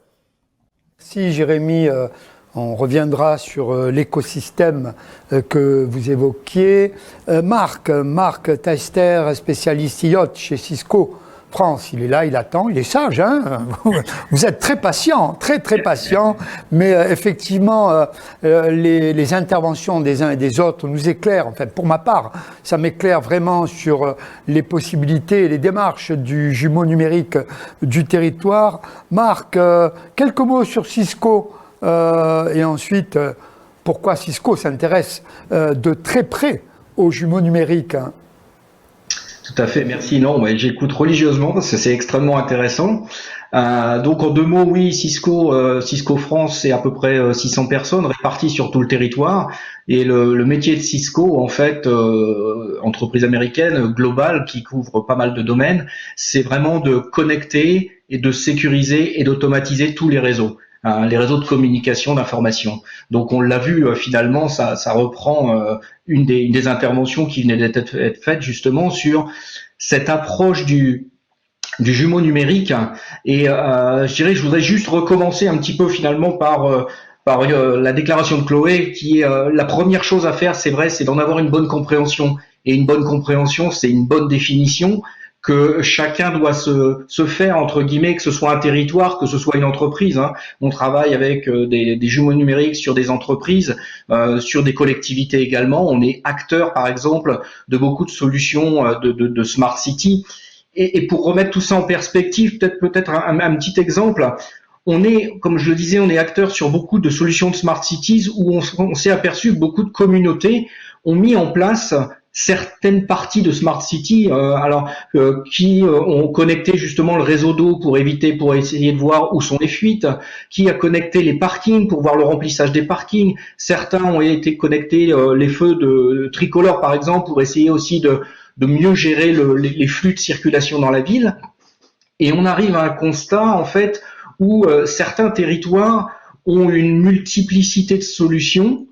Merci Jérémy. On reviendra sur l'écosystème que vous évoquiez. Marc Teister, spécialiste IoT chez Cisco France, il est là, il attend, il est sage, hein. Vous êtes très patient, très patient, mais effectivement, les interventions des uns et des autres nous éclairent, en fait, pour ma part, ça m'éclaire vraiment sur les possibilités et les démarches du jumeau numérique du territoire. Marc, quelques mots sur Cisco, et ensuite, pourquoi Cisco s'intéresse de très près aux jumeaux numériques, hein. Tout à fait, merci. Non, ouais, j'écoute religieusement parce que c'est extrêmement intéressant. Donc en 2 mots, oui, Cisco France, c'est à peu près 600 personnes réparties sur tout le territoire. Et le métier de Cisco, en fait, entreprise américaine globale qui couvre pas mal de domaines, c'est vraiment de connecter et de sécuriser et d'automatiser tous les réseaux. Les réseaux de communication, d'information. Donc on l'a vu, finalement, ça reprend une des interventions qui venait d'être faite justement sur cette approche du jumeau numérique. Et je voudrais juste recommencer un petit peu finalement par la déclaration de Chloé, qui est la première chose à faire, c'est vrai, c'est d'en avoir une bonne compréhension. Et une bonne compréhension, c'est une bonne définition. que chacun doit se faire, entre guillemets, que ce soit un territoire, que ce soit une entreprise. Hein. On travaille avec des jumeaux numériques sur des entreprises, sur des collectivités également. On est acteur, par exemple, de beaucoup de solutions de Smart City. Et pour remettre tout ça en perspective, peut-être un petit exemple. On est, comme je le disais, on est acteur sur beaucoup de solutions de Smart Cities où on s'est aperçu que beaucoup de communautés ont mis en place certaines parties de Smart City, qui ont connecté justement le réseau d'eau pour essayer de voir où sont les fuites, qui a connecté les parkings pour voir le remplissage des parkings. Certains ont été connectés les feux de tricolore par exemple pour essayer aussi de mieux gérer les flux de circulation dans la ville. Et on arrive à un constat en fait où certains territoires ont une multiplicité de solutions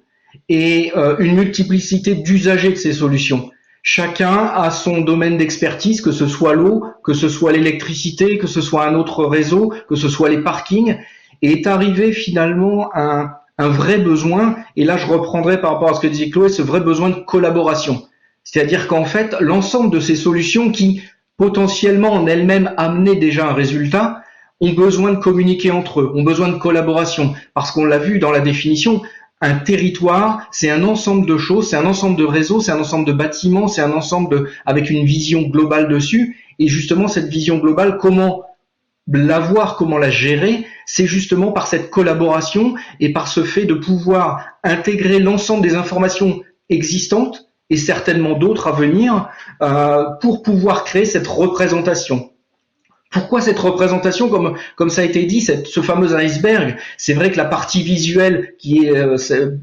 et une multiplicité d'usagers de ces solutions. Chacun a son domaine d'expertise, que ce soit l'eau, que ce soit l'électricité, que ce soit un autre réseau, que ce soit les parkings, et est arrivé finalement un vrai besoin, et là je reprendrai par rapport à ce que disait Chloé, ce vrai besoin de collaboration. C'est-à-dire qu'en fait, l'ensemble de ces solutions qui potentiellement en elles-mêmes amenaient déjà un résultat, ont besoin de communiquer entre eux, ont besoin de collaboration, parce qu'on l'a vu dans la définition, un territoire, c'est un ensemble de choses, c'est un ensemble de réseaux, c'est un ensemble de bâtiments, c'est un ensemble avec une vision globale dessus. Et justement, cette vision globale, comment l'avoir, comment la gérer, c'est justement par cette collaboration et par ce fait de pouvoir intégrer l'ensemble des informations existantes et certainement d'autres à venir pour pouvoir créer cette représentation. Pourquoi cette représentation, comme ça a été dit, ce fameux iceberg? C'est vrai que la partie visuelle, qui est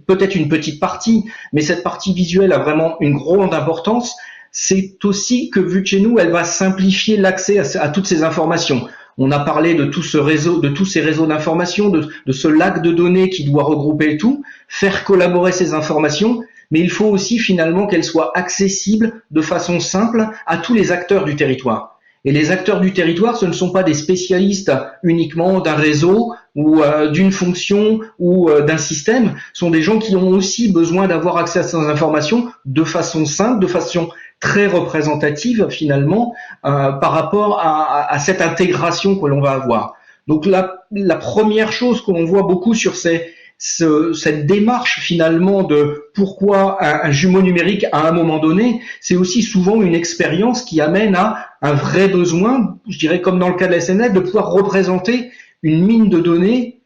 peut-être une petite partie, mais cette partie visuelle a vraiment une grande importance. C'est aussi que, vu de chez nous, elle va simplifier l'accès à toutes ces informations. On a parlé de tout ce réseau, de tous ces réseaux d'informations, de ce lac de données qui doit regrouper le tout, faire collaborer ces informations, mais il faut aussi finalement qu'elles soient accessibles de façon simple à tous les acteurs du territoire. Et les acteurs du territoire, ce ne sont pas des spécialistes uniquement d'un réseau ou d'une fonction ou d'un système, ce sont des gens qui ont aussi besoin d'avoir accès à ces informations de façon simple, de façon très représentative finalement par rapport à cette intégration que l'on va avoir. Donc la première chose que l'on voit beaucoup sur cette démarche finalement de pourquoi un jumeau numérique à un moment donné, c'est aussi souvent une expérience qui amène à un vrai besoin, je dirais comme dans le cas de la SNF, de pouvoir représenter une mine de données,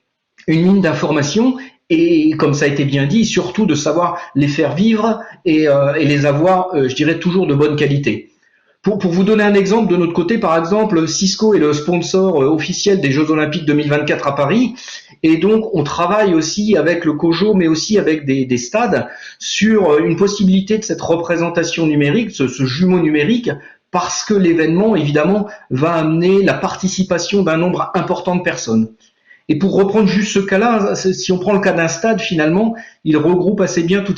une mine d'informations, et comme ça a été bien dit, surtout de savoir les faire vivre et les avoir, je dirais, toujours de bonne qualité. Pour vous donner un exemple de notre côté, par exemple, Cisco est le sponsor officiel des Jeux Olympiques 2024 à Paris, et donc on travaille aussi avec le COJO, mais aussi avec des stades, sur une possibilité de cette représentation numérique, ce jumeau numérique, parce que l'événement, évidemment, va amener la participation d'un nombre important de personnes. Et pour reprendre juste ce cas-là, si on prend le cas d'un stade, finalement, il regroupe assez bien tous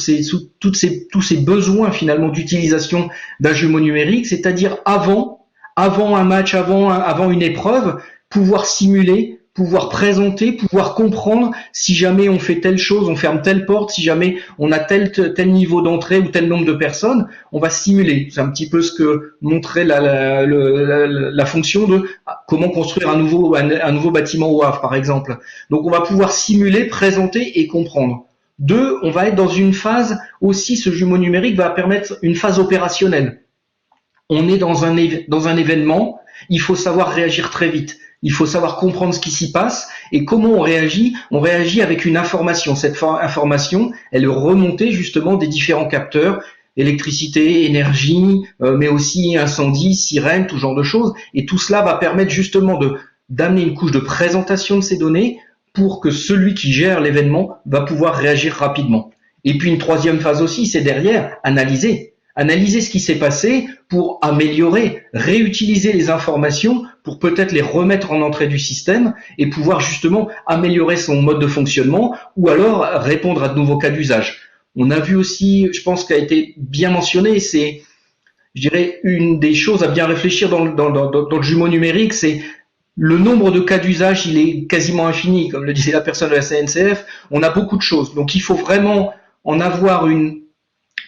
ces besoins finalement d'utilisation d'un jumeau numérique, c'est-à-dire avant un match, avant une épreuve, pouvoir simuler, pouvoir présenter, pouvoir comprendre si jamais on fait telle chose, on ferme telle porte, si jamais on a tel niveau d'entrée ou tel nombre de personnes, on va simuler. C'est un petit peu ce que montrait la fonction de comment construire un nouveau bâtiment au Havre, par exemple. Donc on va pouvoir simuler, présenter et comprendre. Deux, on va être dans une phase aussi, ce jumeau numérique va permettre une phase opérationnelle. On est dans un événement, il faut savoir réagir très vite. Il faut savoir comprendre ce qui s'y passe et comment on réagit. On réagit avec une information. Cette information, elle est remontée justement des différents capteurs, électricité, énergie, mais aussi incendie, sirène, tout genre de choses. Et tout cela va permettre justement d'amener une couche de présentation de ces données pour que celui qui gère l'événement va pouvoir réagir rapidement. Et puis une troisième phase aussi, c'est derrière, analyser ce qui s'est passé pour améliorer, réutiliser les informations pour peut-être les remettre en entrée du système et pouvoir justement améliorer son mode de fonctionnement ou alors répondre à de nouveaux cas d'usage. On a vu aussi, je pense qu'a été bien mentionné, c'est, je dirais, une des choses à bien réfléchir dans le jumeau numérique, c'est le nombre de cas d'usage, il est quasiment infini, comme le disait la personne de la CNCF, on a beaucoup de choses. Donc il faut vraiment en avoir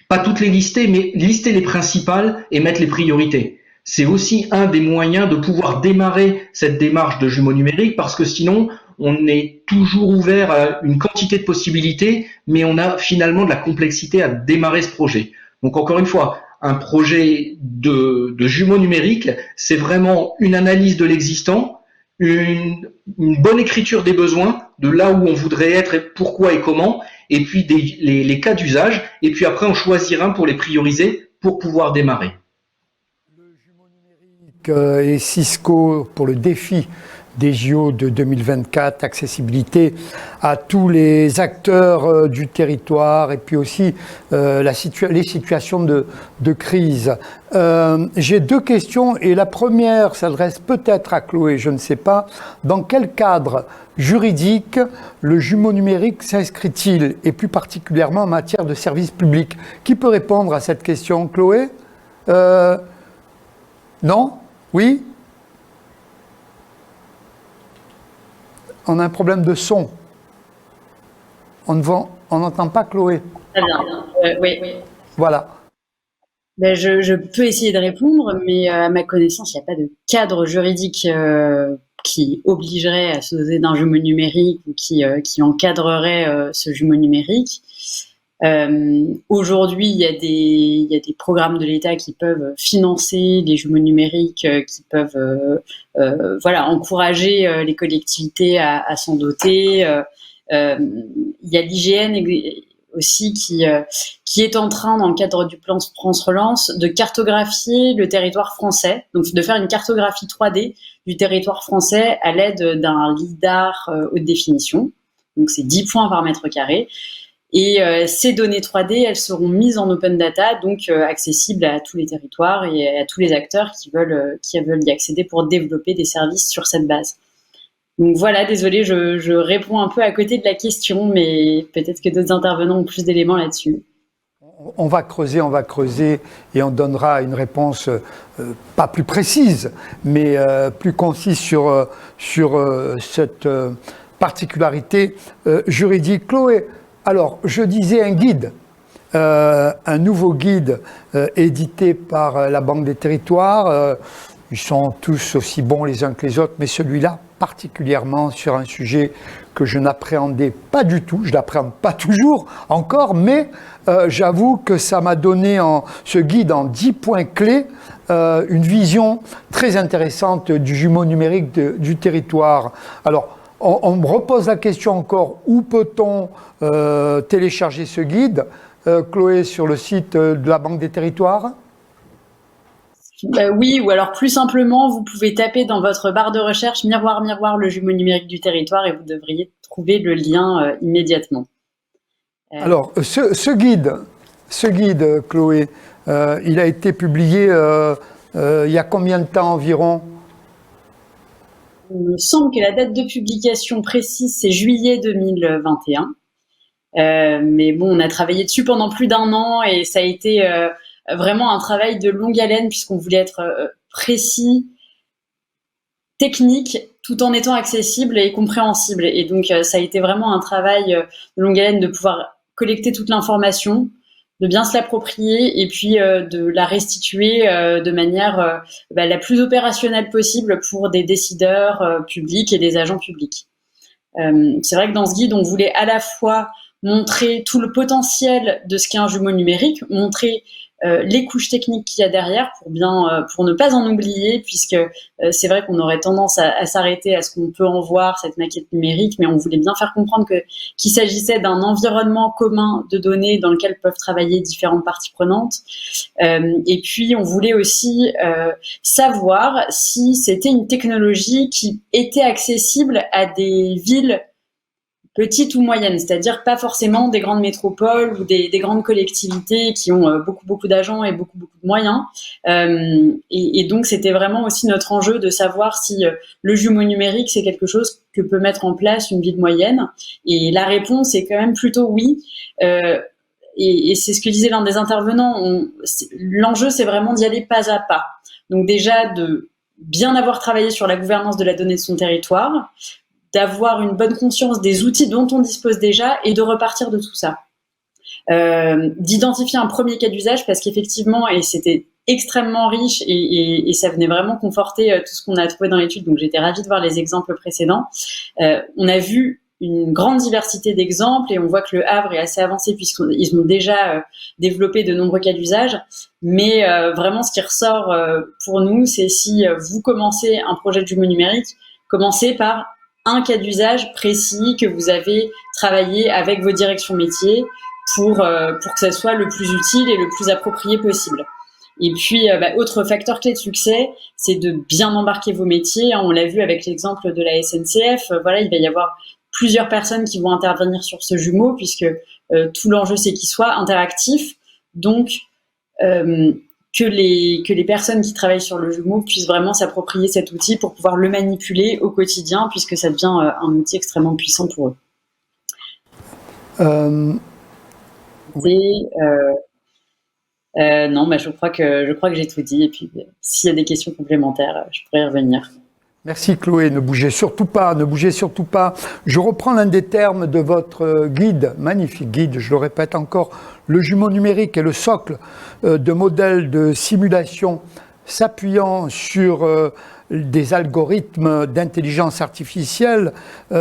pas toutes les lister, mais lister les principales et mettre les priorités. c'est aussi un des moyens de pouvoir démarrer cette démarche de jumeaux numériques, parce que sinon, on est toujours ouvert à une quantité de possibilités, mais on a finalement de la complexité à démarrer ce projet. Donc encore une fois, un projet de jumeaux numériques, c'est vraiment une analyse de l'existant, une bonne écriture des besoins, de là où on voudrait être, et pourquoi et comment, et puis les cas d'usage, et puis après on choisit un pour les prioriser pour pouvoir démarrer. Le jumeau numérique et Cisco pour le défi des JO de 2024, accessibilité à tous les acteurs du territoire et puis aussi les situations de crise. J'ai deux questions et la première s'adresse peut-être à Chloé, je ne sais pas. Dans quel cadre juridique le jumeau numérique s'inscrit-il et plus particulièrement en matière de service public? Qui peut répondre à cette question, Chloé? Non? Oui? On a un problème de son. On n'entend pas Chloé. Très bien. Oui. Voilà. Ben, je peux essayer de répondre, mais à ma connaissance, il n'y a pas de cadre juridique qui obligerait à se doter d'un jumeau numérique ou qui encadrerait ce jumeau numérique. Aujourd'hui, il y a des programmes de l'État qui peuvent financer les jumeaux numériques, qui peuvent encourager les collectivités à s'en doter. Il y a l'IGN aussi qui est en train, dans le cadre du plan France Relance, de cartographier le territoire français, donc de faire une cartographie 3D du territoire français à l'aide d'un lidar haute définition. Donc c'est 10 points par mètre carré. Et ces données 3D, elles seront mises en open data, donc accessibles à tous les territoires et à tous les acteurs qui veulent y accéder pour développer des services sur cette base. Donc voilà, désolée, je réponds un peu à côté de la question, mais peut-être que d'autres intervenants ont plus d'éléments là-dessus. On va creuser et on donnera une réponse pas plus précise, mais plus concise sur cette particularité juridique. Chloé, alors je disais un guide, un nouveau guide édité par la Banque des Territoires. Ils sont tous aussi bons les uns que les autres, mais celui-là particulièrement sur un sujet que je n'appréhendais pas du tout, je l'appréhende pas toujours encore, mais j'avoue que ça m'a donné ce guide en 10 points clés, une vision très intéressante du jumeau numérique du territoire. Alors, on me repose la question encore, où peut-on télécharger ce guide, Chloé, sur le site de la Banque des Territoires? Oui, ou alors plus simplement, vous pouvez taper dans votre barre de recherche miroir, miroir, le jumeau numérique du territoire et vous devriez trouver le lien immédiatement. Alors, ce guide, Chloé, il a été publié il y a combien de temps environ? Il me semble que la date de publication précise, c'est juillet 2021. Mais bon, on a travaillé dessus pendant plus d'1 an et ça a été vraiment un travail de longue haleine puisqu'on voulait être précis, technique, tout en étant accessible et compréhensible. Et donc, ça a été vraiment un travail de longue haleine de pouvoir collecter toute l'information, de bien se l'approprier et puis de la restituer de manière la plus opérationnelle possible pour des décideurs publics et des agents publics. C'est vrai que dans ce guide, on voulait à la fois montrer tout le potentiel de ce qu'est un jumeau numérique, montrer les couches techniques qu'il y a derrière pour ne pas en oublier, puisque c'est vrai qu'on aurait tendance à s'arrêter à ce qu'on peut en voir, cette maquette numérique, mais on voulait bien faire comprendre qu'il s'agissait d'un environnement commun de données dans lequel peuvent travailler différentes parties prenantes. Et puis, on voulait aussi savoir si c'était une technologie qui était accessible à des villes petites ou moyennes, c'est-à-dire pas forcément des grandes métropoles ou des grandes collectivités qui ont beaucoup d'agents et beaucoup de moyens. Et donc, c'était vraiment aussi notre enjeu de savoir si le jumeau numérique, c'est quelque chose que peut mettre en place une ville moyenne. Et la réponse est quand même plutôt oui. Et c'est ce que disait l'un des intervenants. L'enjeu, c'est vraiment d'y aller pas à pas. Donc déjà, de bien avoir travaillé sur la gouvernance de la donnée de son territoire, d'avoir une bonne conscience des outils dont on dispose déjà et de repartir de tout ça. D'identifier un premier cas d'usage parce qu'effectivement, et c'était extrêmement riche et ça venait vraiment conforter tout ce qu'on a trouvé dans l'étude. Donc j'étais ravie de voir les exemples précédents. On a vu une grande diversité d'exemples et on voit que le Havre est assez avancé puisqu'ils ont déjà développé de nombreux cas d'usage. Mais vraiment, ce qui ressort pour nous, c'est si vous commencez un projet de jumeau numérique, commencez par un cas d'usage précis que vous avez travaillé avec vos directions métiers pour que ça soit le plus utile et le plus approprié possible. Et puis, autre facteur clé de succès, c'est de bien embarquer vos métiers. On l'a vu avec l'exemple de la SNCF. Voilà, il va y avoir plusieurs personnes qui vont intervenir sur ce jumeau puisque tout l'enjeu, c'est qu'il soit interactif. Donc, que les personnes qui travaillent sur le jumeau puissent vraiment s'approprier cet outil pour pouvoir le manipuler au quotidien puisque ça devient un outil extrêmement puissant pour eux. Non, je crois que j'ai tout dit. Et puis, s'il y a des questions complémentaires, je pourrais y revenir. Merci Chloé, ne bougez surtout pas, ne bougez surtout pas. Je reprends l'un des termes de votre guide, magnifique guide, je le répète encore, le jumeau numérique est le socle de modèles de simulation s'appuyant sur des algorithmes d'intelligence artificielle.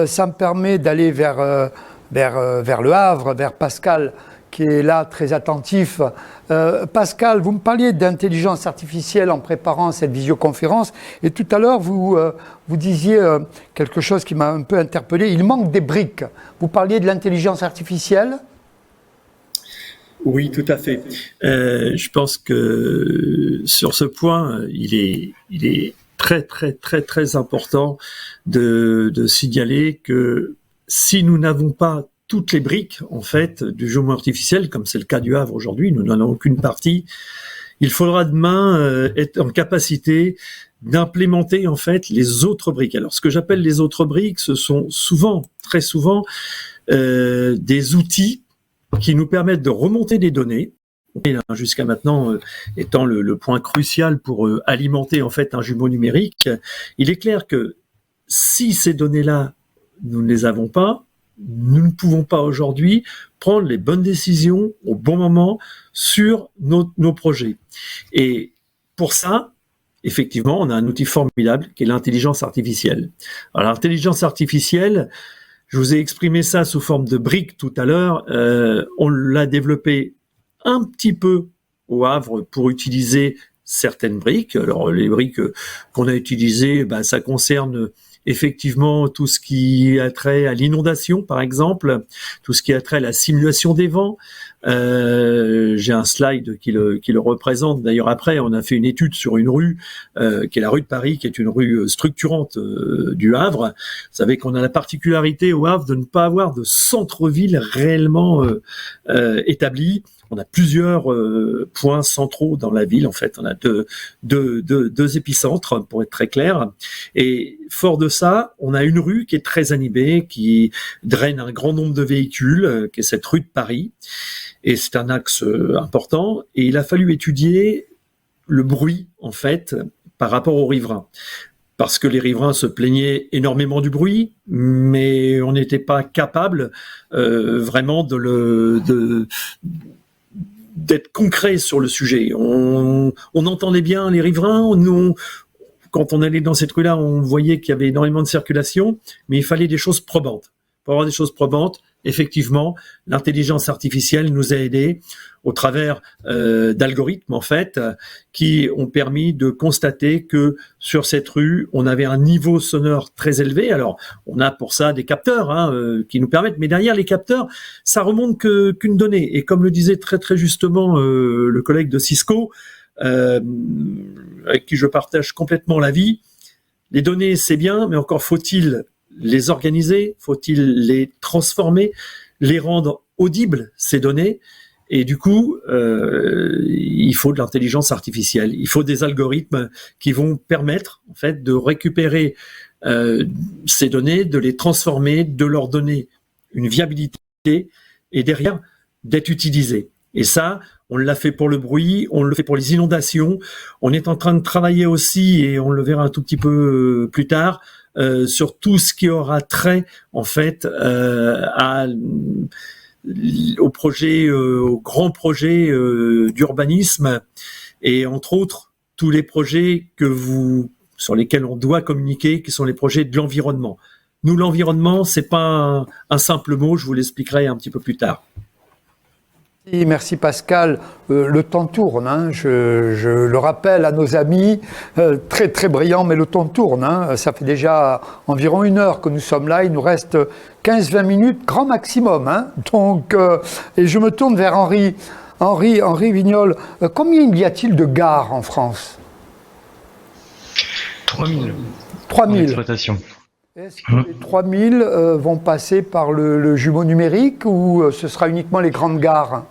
Ça me permet d'aller vers le Havre, vers Pascal, qui est là très attentif. Pascal, vous me parliez d'intelligence artificielle en préparant cette visioconférence et tout à l'heure vous disiez quelque chose qui m'a un peu interpellé, il manque des briques. Vous parliez de l'intelligence artificielle ? Oui, tout à fait. Je pense que sur ce point, il est très très très très important de signaler que si nous n'avons pas toutes les briques, en fait, du jumeau artificiel, comme c'est le cas du Havre aujourd'hui, nous n'en avons aucune partie. Il faudra demain être en capacité d'implémenter, en fait, les autres briques. Alors, ce que j'appelle les autres briques, ce sont très souvent, des outils qui nous permettent de remonter des données, jusqu'à maintenant étant le point crucial pour alimenter, en fait, un jumeau numérique. Il est clair que si ces données-là, nous ne les avons pas, nous ne pouvons pas aujourd'hui prendre les bonnes décisions au bon moment sur nos projets. Et pour ça, effectivement, on a un outil formidable qui est l'intelligence artificielle. Alors, l'intelligence artificielle, je vous ai exprimé ça sous forme de briques tout à l'heure. On l'a développé un petit peu au Havre pour utiliser certaines briques. Alors, les briques qu'on a utilisées, ça concerne effectivement tout ce qui a trait à l'inondation, par exemple, tout ce qui a trait à la simulation des vents. J'ai un slide qui le représente. D'ailleurs, après, on a fait une étude sur une rue qui est la rue de Paris, qui est une rue structurante du Havre. Vous savez qu'on a la particularité au Havre de ne pas avoir de centre-ville réellement établi. On a plusieurs points centraux dans la ville. En fait, on a deux épicentres, pour être très clair. Et fort de ça, on a une rue qui est très animée, qui draine un grand nombre de véhicules, qui est cette rue de Paris. Et c'est un axe important. Et il a fallu étudier le bruit, en fait, par rapport aux riverains. Parce que les riverains se plaignaient énormément du bruit, mais on n'était pas capable vraiment d'être concret sur le sujet. On entendait bien les riverains, quand on allait dans cette rue-là, on voyait qu'il y avait énormément de circulation, mais il fallait des choses probantes. Pour avoir des choses probantes, effectivement, l'intelligence artificielle nous a aidés au travers d'algorithmes, en fait, qui ont permis de constater que sur cette rue, on avait un niveau sonore très élevé. Alors, on a pour ça des capteurs qui nous permettent, mais derrière les capteurs, ça remonte qu'une donnée. Et comme le disait très très justement le collègue de Cisco, avec qui je partage complètement l'avis, les données, c'est bien, mais encore faut-il les organiser, faut-il les transformer, les rendre audibles, ces données. Et du coup, il faut de l'intelligence artificielle. Il faut des algorithmes qui vont permettre, en fait, de récupérer ces données, de les transformer, de leur donner une viabilité et derrière, d'être utilisées. Et ça, on l'a fait pour le bruit, on le fait pour les inondations. On est en train de travailler aussi, et on le verra un tout petit peu plus tard, sur tout ce qui aura trait, en fait, au grand projet d'urbanisme et entre autres tous les projets sur lesquels on doit communiquer, qui sont les projets de l'environnement. Nous, l'environnement, c'est pas un simple mot, je vous l'expliquerai un petit peu plus tard. Merci Pascal. Le temps tourne, hein. Je le rappelle à nos amis, très très brillant, mais le temps tourne. Hein. Ça fait déjà environ 1 heure que nous sommes là. Il nous reste 15-20 minutes, grand maximum. Hein. Donc, et je me tourne vers Henri Vignol. Combien y a-t-il de gares en France ? 3000. 3000. En exploitation. Est-ce que les 3000 vont passer par le jumeau numérique ou ce sera uniquement les grandes gares ?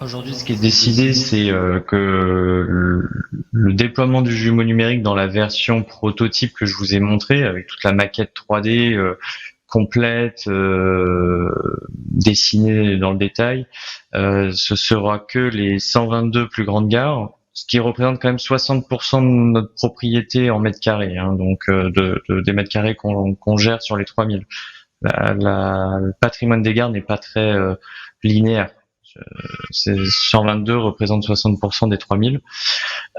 Aujourd'hui, ce qui est décidé, c'est que le déploiement du jumeau numérique dans la version prototype que je vous ai montré, avec toute la maquette 3D complète, dessinée dans le détail, ce sera que les 122 plus grandes gares, ce qui représente quand même 60% de notre propriété en mètres carrés, hein, donc des mètres carrés qu'on gère sur les 3000. Le patrimoine des gares n'est pas très linéaire. 122 représente 60% des 3000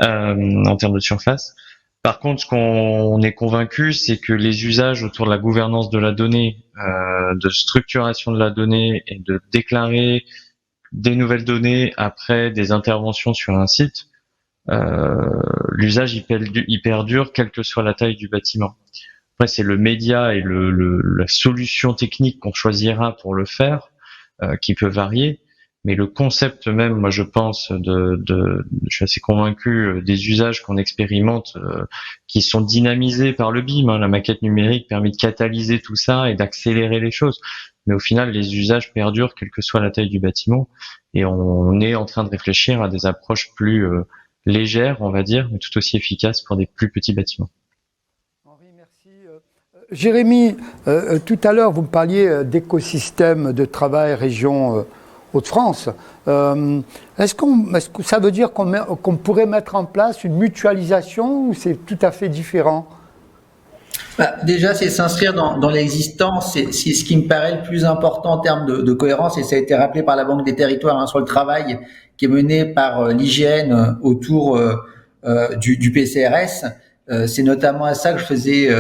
en termes de surface. Par contre, ce qu'on est convaincu, c'est que les usages autour de la gouvernance de la donnée, de structuration de la donnée et de déclarer des nouvelles données après des interventions sur un site, l'usage il perdure quelle que soit la taille du bâtiment. Après, c'est le média et la solution technique qu'on choisira pour le faire qui peut varier. Mais le concept même, moi je pense, je suis assez convaincu des usages qu'on expérimente, qui sont dynamisés par le BIM. Hein. La maquette numérique permet de catalyser tout ça et d'accélérer les choses. Mais au final, les usages perdurent quelle que soit la taille du bâtiment. Et on est en train de réfléchir à des approches plus légères, on va dire, mais tout aussi efficaces pour des plus petits bâtiments. Henri, merci. Jérémy, tout à l'heure, vous me parliez d'écosystème de travail région Hauts-de-France. Est-ce que ça veut dire qu'on pourrait mettre en place une mutualisation ou c'est tout à fait différent ? Déjà, c'est s'inscrire dans l'existence, c'est ce qui me paraît le plus important en termes de cohérence, et ça a été rappelé par la Banque des Territoires, hein, sur le travail qui est mené par l'IGN autour du PCRS. C'est notamment à ça que je faisais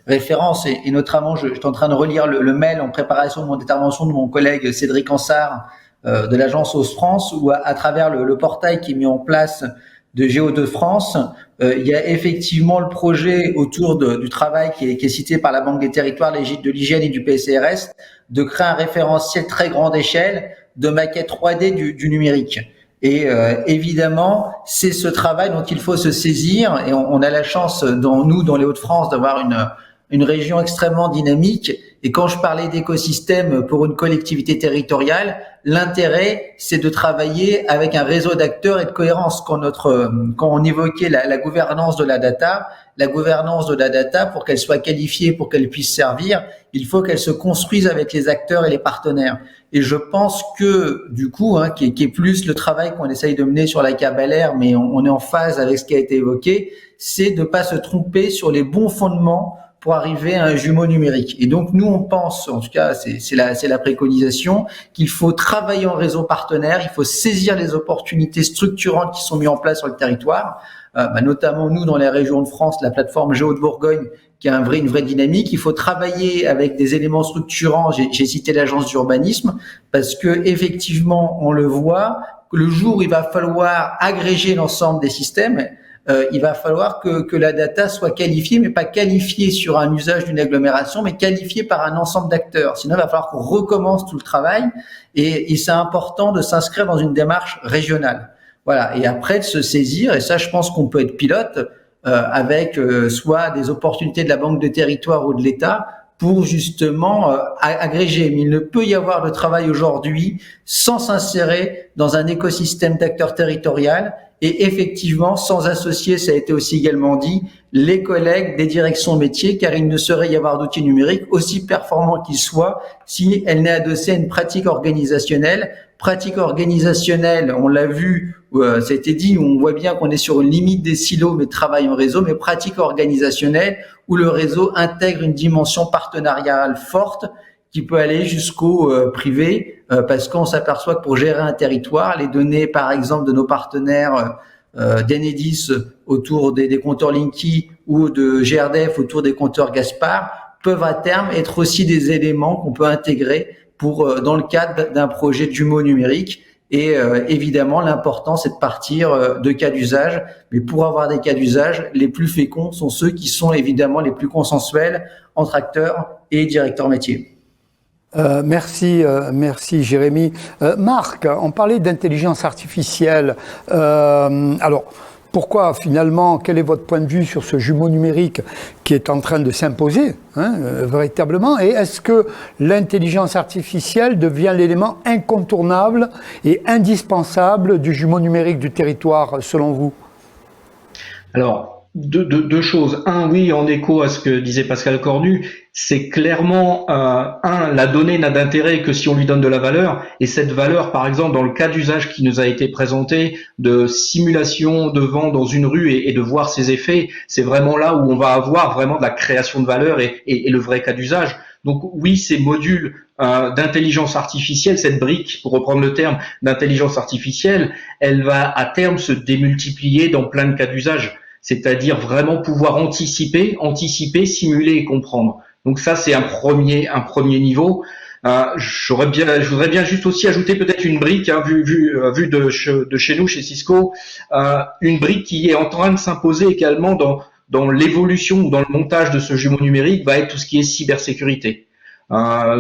référence, et notamment, je suis en train de relire le mail en préparation de mon intervention de mon collègue Cédric Ansart, de l'agence Hauts-de-France, où à travers le portail qui est mis en place de Géo-de-France, il y a effectivement le projet autour du travail qui est cité par la Banque des Territoires, l'égide de l'IGN et du PCRS, de créer un référentiel très grande échelle de maquette 3D du numérique. Et évidemment, c'est ce travail dont il faut se saisir, et on a la chance, dans les Hauts-de-France, d'avoir une région extrêmement dynamique. Et quand je parlais d'écosystème pour une collectivité territoriale, l'intérêt, c'est de travailler avec un réseau d'acteurs et de cohérence. Quand on évoquait la gouvernance de la data, pour qu'elle soit qualifiée, pour qu'elle puisse servir, il faut qu'elle se construise avec les acteurs et les partenaires. Et je pense que, du coup, qui est plus le travail qu'on essaye de mener sur la Cabalère, mais on est en phase avec ce qui a été évoqué, c'est de pas se tromper sur les bons fondements pour arriver à un jumeau numérique. Et donc, nous, on pense, en tout cas, c'est la préconisation, qu'il faut travailler en réseau partenaire, il faut saisir les opportunités structurantes qui sont mises en place sur le territoire, notamment nous, dans les régions de France, la plateforme Géo de Bourgogne, qui a une vraie dynamique. Il faut travailler avec des éléments structurants. J'ai cité l'agence d'urbanisme, parce que effectivement, on le voit, que le jour où il va falloir agréger l'ensemble des systèmes, il va falloir que la data soit qualifiée, mais pas qualifiée sur un usage d'une agglomération, mais qualifiée par un ensemble d'acteurs. Sinon, il va falloir qu'on recommence tout le travail, et c'est important de s'inscrire dans une démarche régionale. Voilà. Et après, de se saisir, et ça, je pense qu'on peut être pilote, avec soit des opportunités de la Banque de Territoire ou de l'État, pour justement agréger. Mais il ne peut y avoir de travail aujourd'hui sans s'insérer dans un écosystème d'acteurs territoriaux, et effectivement sans associer, ça a été aussi également dit, les collègues des directions métiers, car il ne saurait y avoir d'outils numériques aussi performants qu'ils soient si elle n'est adossée à une pratique organisationnelle. Pratique organisationnelle, on l'a vu, ça a été dit, on voit bien qu'on est sur une limite des silos, mais travail en réseau, mais pratique organisationnelle où le réseau intègre une dimension partenariale forte qui peut aller jusqu'au privé, parce qu'on s'aperçoit que pour gérer un territoire, les données, par exemple, de nos partenaires d'Enedis autour des compteurs Linky ou de GRDF autour des compteurs Gaspard peuvent à terme être aussi des éléments qu'on peut intégrer pour dans le cadre d'un projet de jumeaux numériques. Et évidemment, l'important, c'est de partir de cas d'usage. Mais pour avoir des cas d'usage, les plus féconds sont ceux qui sont évidemment les plus consensuels entre acteurs et directeurs métiers. Merci Jérémy. Marc, on parlait d'intelligence artificielle. Alors, pourquoi finalement, quel est votre point de vue sur ce jumeau numérique qui est en train de s'imposer, véritablement? Et est-ce que l'intelligence artificielle devient l'élément incontournable et indispensable du jumeau numérique du territoire, selon vous? Alors, deux choses. Un, oui, en écho à ce que disait Pascal Cornu, c'est clairement, la donnée n'a d'intérêt que si on lui donne de la valeur. Et cette valeur, par exemple, dans le cas d'usage qui nous a été présenté, de simulation de vent dans une rue et de voir ses effets, c'est vraiment là où on va avoir vraiment de la création de valeur et le vrai cas d'usage. Donc oui, ces modules d'intelligence artificielle, cette brique, pour reprendre le terme, d'intelligence artificielle, elle va à terme se démultiplier dans plein de cas d'usage. C'est-à-dire vraiment pouvoir anticiper, simuler et comprendre. Donc ça, c'est un premier niveau. Je voudrais bien juste aussi ajouter peut-être une brique, vu de chez nous, chez Cisco, une brique qui est en train de s'imposer également dans l'évolution ou dans le montage de ce jumeau numérique, va être tout ce qui est cybersécurité.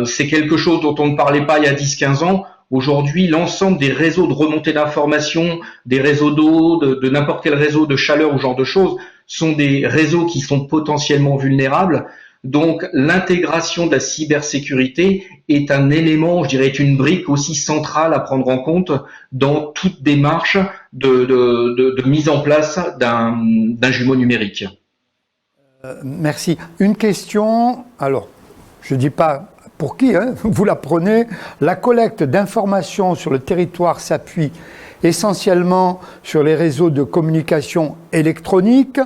C'est quelque chose dont on ne parlait pas il y a 10-15 ans. Aujourd'hui, l'ensemble des réseaux de remontée d'informations, des réseaux d'eau, de n'importe quel réseau de chaleur ou genre de choses, sont des réseaux qui sont potentiellement vulnérables. Donc, l'intégration de la cybersécurité est un élément, je dirais, est une brique aussi centrale à prendre en compte dans toute démarche de mise en place d'un jumeau numérique. Merci. Une question, alors, je ne dis pas pour qui, vous la prenez. La collecte d'informations sur le territoire s'appuie essentiellement sur les réseaux de communication électronique.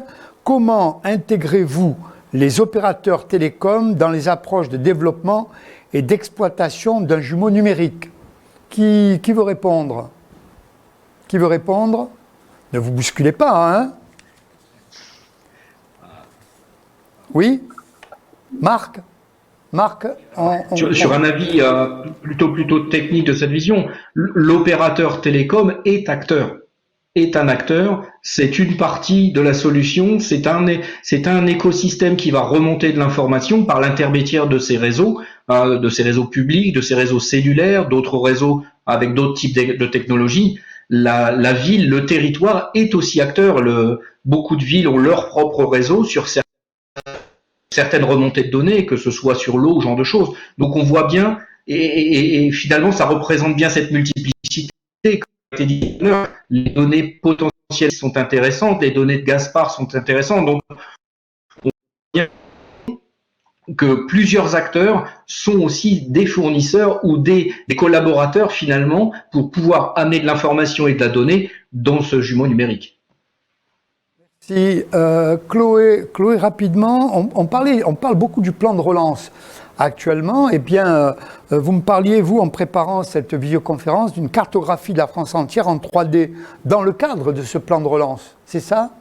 Comment intégrez-vous les opérateurs télécoms dans les approches de développement et d'exploitation d'un jumeau numérique? Qui veut répondre? Qui veut répondre? Ne vous bousculez pas, hein? Oui? Marc, sur un avis plutôt technique de cette vision, l'opérateur télécom est un acteur, c'est une partie de la solution, c'est un écosystème qui va remonter de l'information par l'intermédiaire de ces réseaux publics, de ces réseaux cellulaires, d'autres réseaux avec d'autres types de technologies. La ville, le territoire est aussi acteur. Beaucoup de villes ont leur propre réseau sur certaines remontées de données, que ce soit sur l'eau ou ce genre de choses. Donc on voit bien, et finalement ça représente bien cette multiplicité. Comme dit, les données potentielles sont intéressantes, les données de Gaspard sont intéressantes. Donc on voit bien que plusieurs acteurs sont aussi des fournisseurs ou des collaborateurs finalement pour pouvoir amener de l'information et de la donnée dans ce jumeau numérique. Si, Chloé, rapidement, on parle beaucoup du plan de relance actuellement. Eh bien, vous me parliez, vous, en préparant cette visioconférence, d'une cartographie de la France entière en 3D dans le cadre de ce plan de relance. C'est ça ?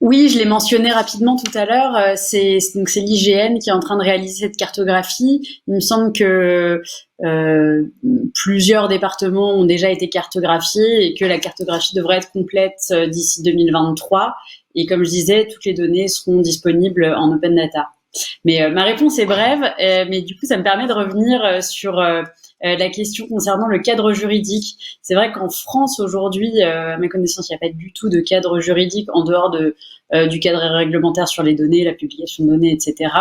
Oui, je l'ai mentionné rapidement tout à l'heure. C'est l'IGN qui est en train de réaliser cette cartographie. Il me semble que plusieurs départements ont déjà été cartographiés et que la cartographie devrait être complète d'ici 2023. Et comme je disais, toutes les données seront disponibles en open data. Mais ma réponse est brève, mais du coup, ça me permet de revenir sur la question concernant le cadre juridique. C'est vrai qu'en France, aujourd'hui, à ma connaissance, il n'y a pas du tout de cadre juridique en dehors du cadre réglementaire sur les données, la publication de données, etc.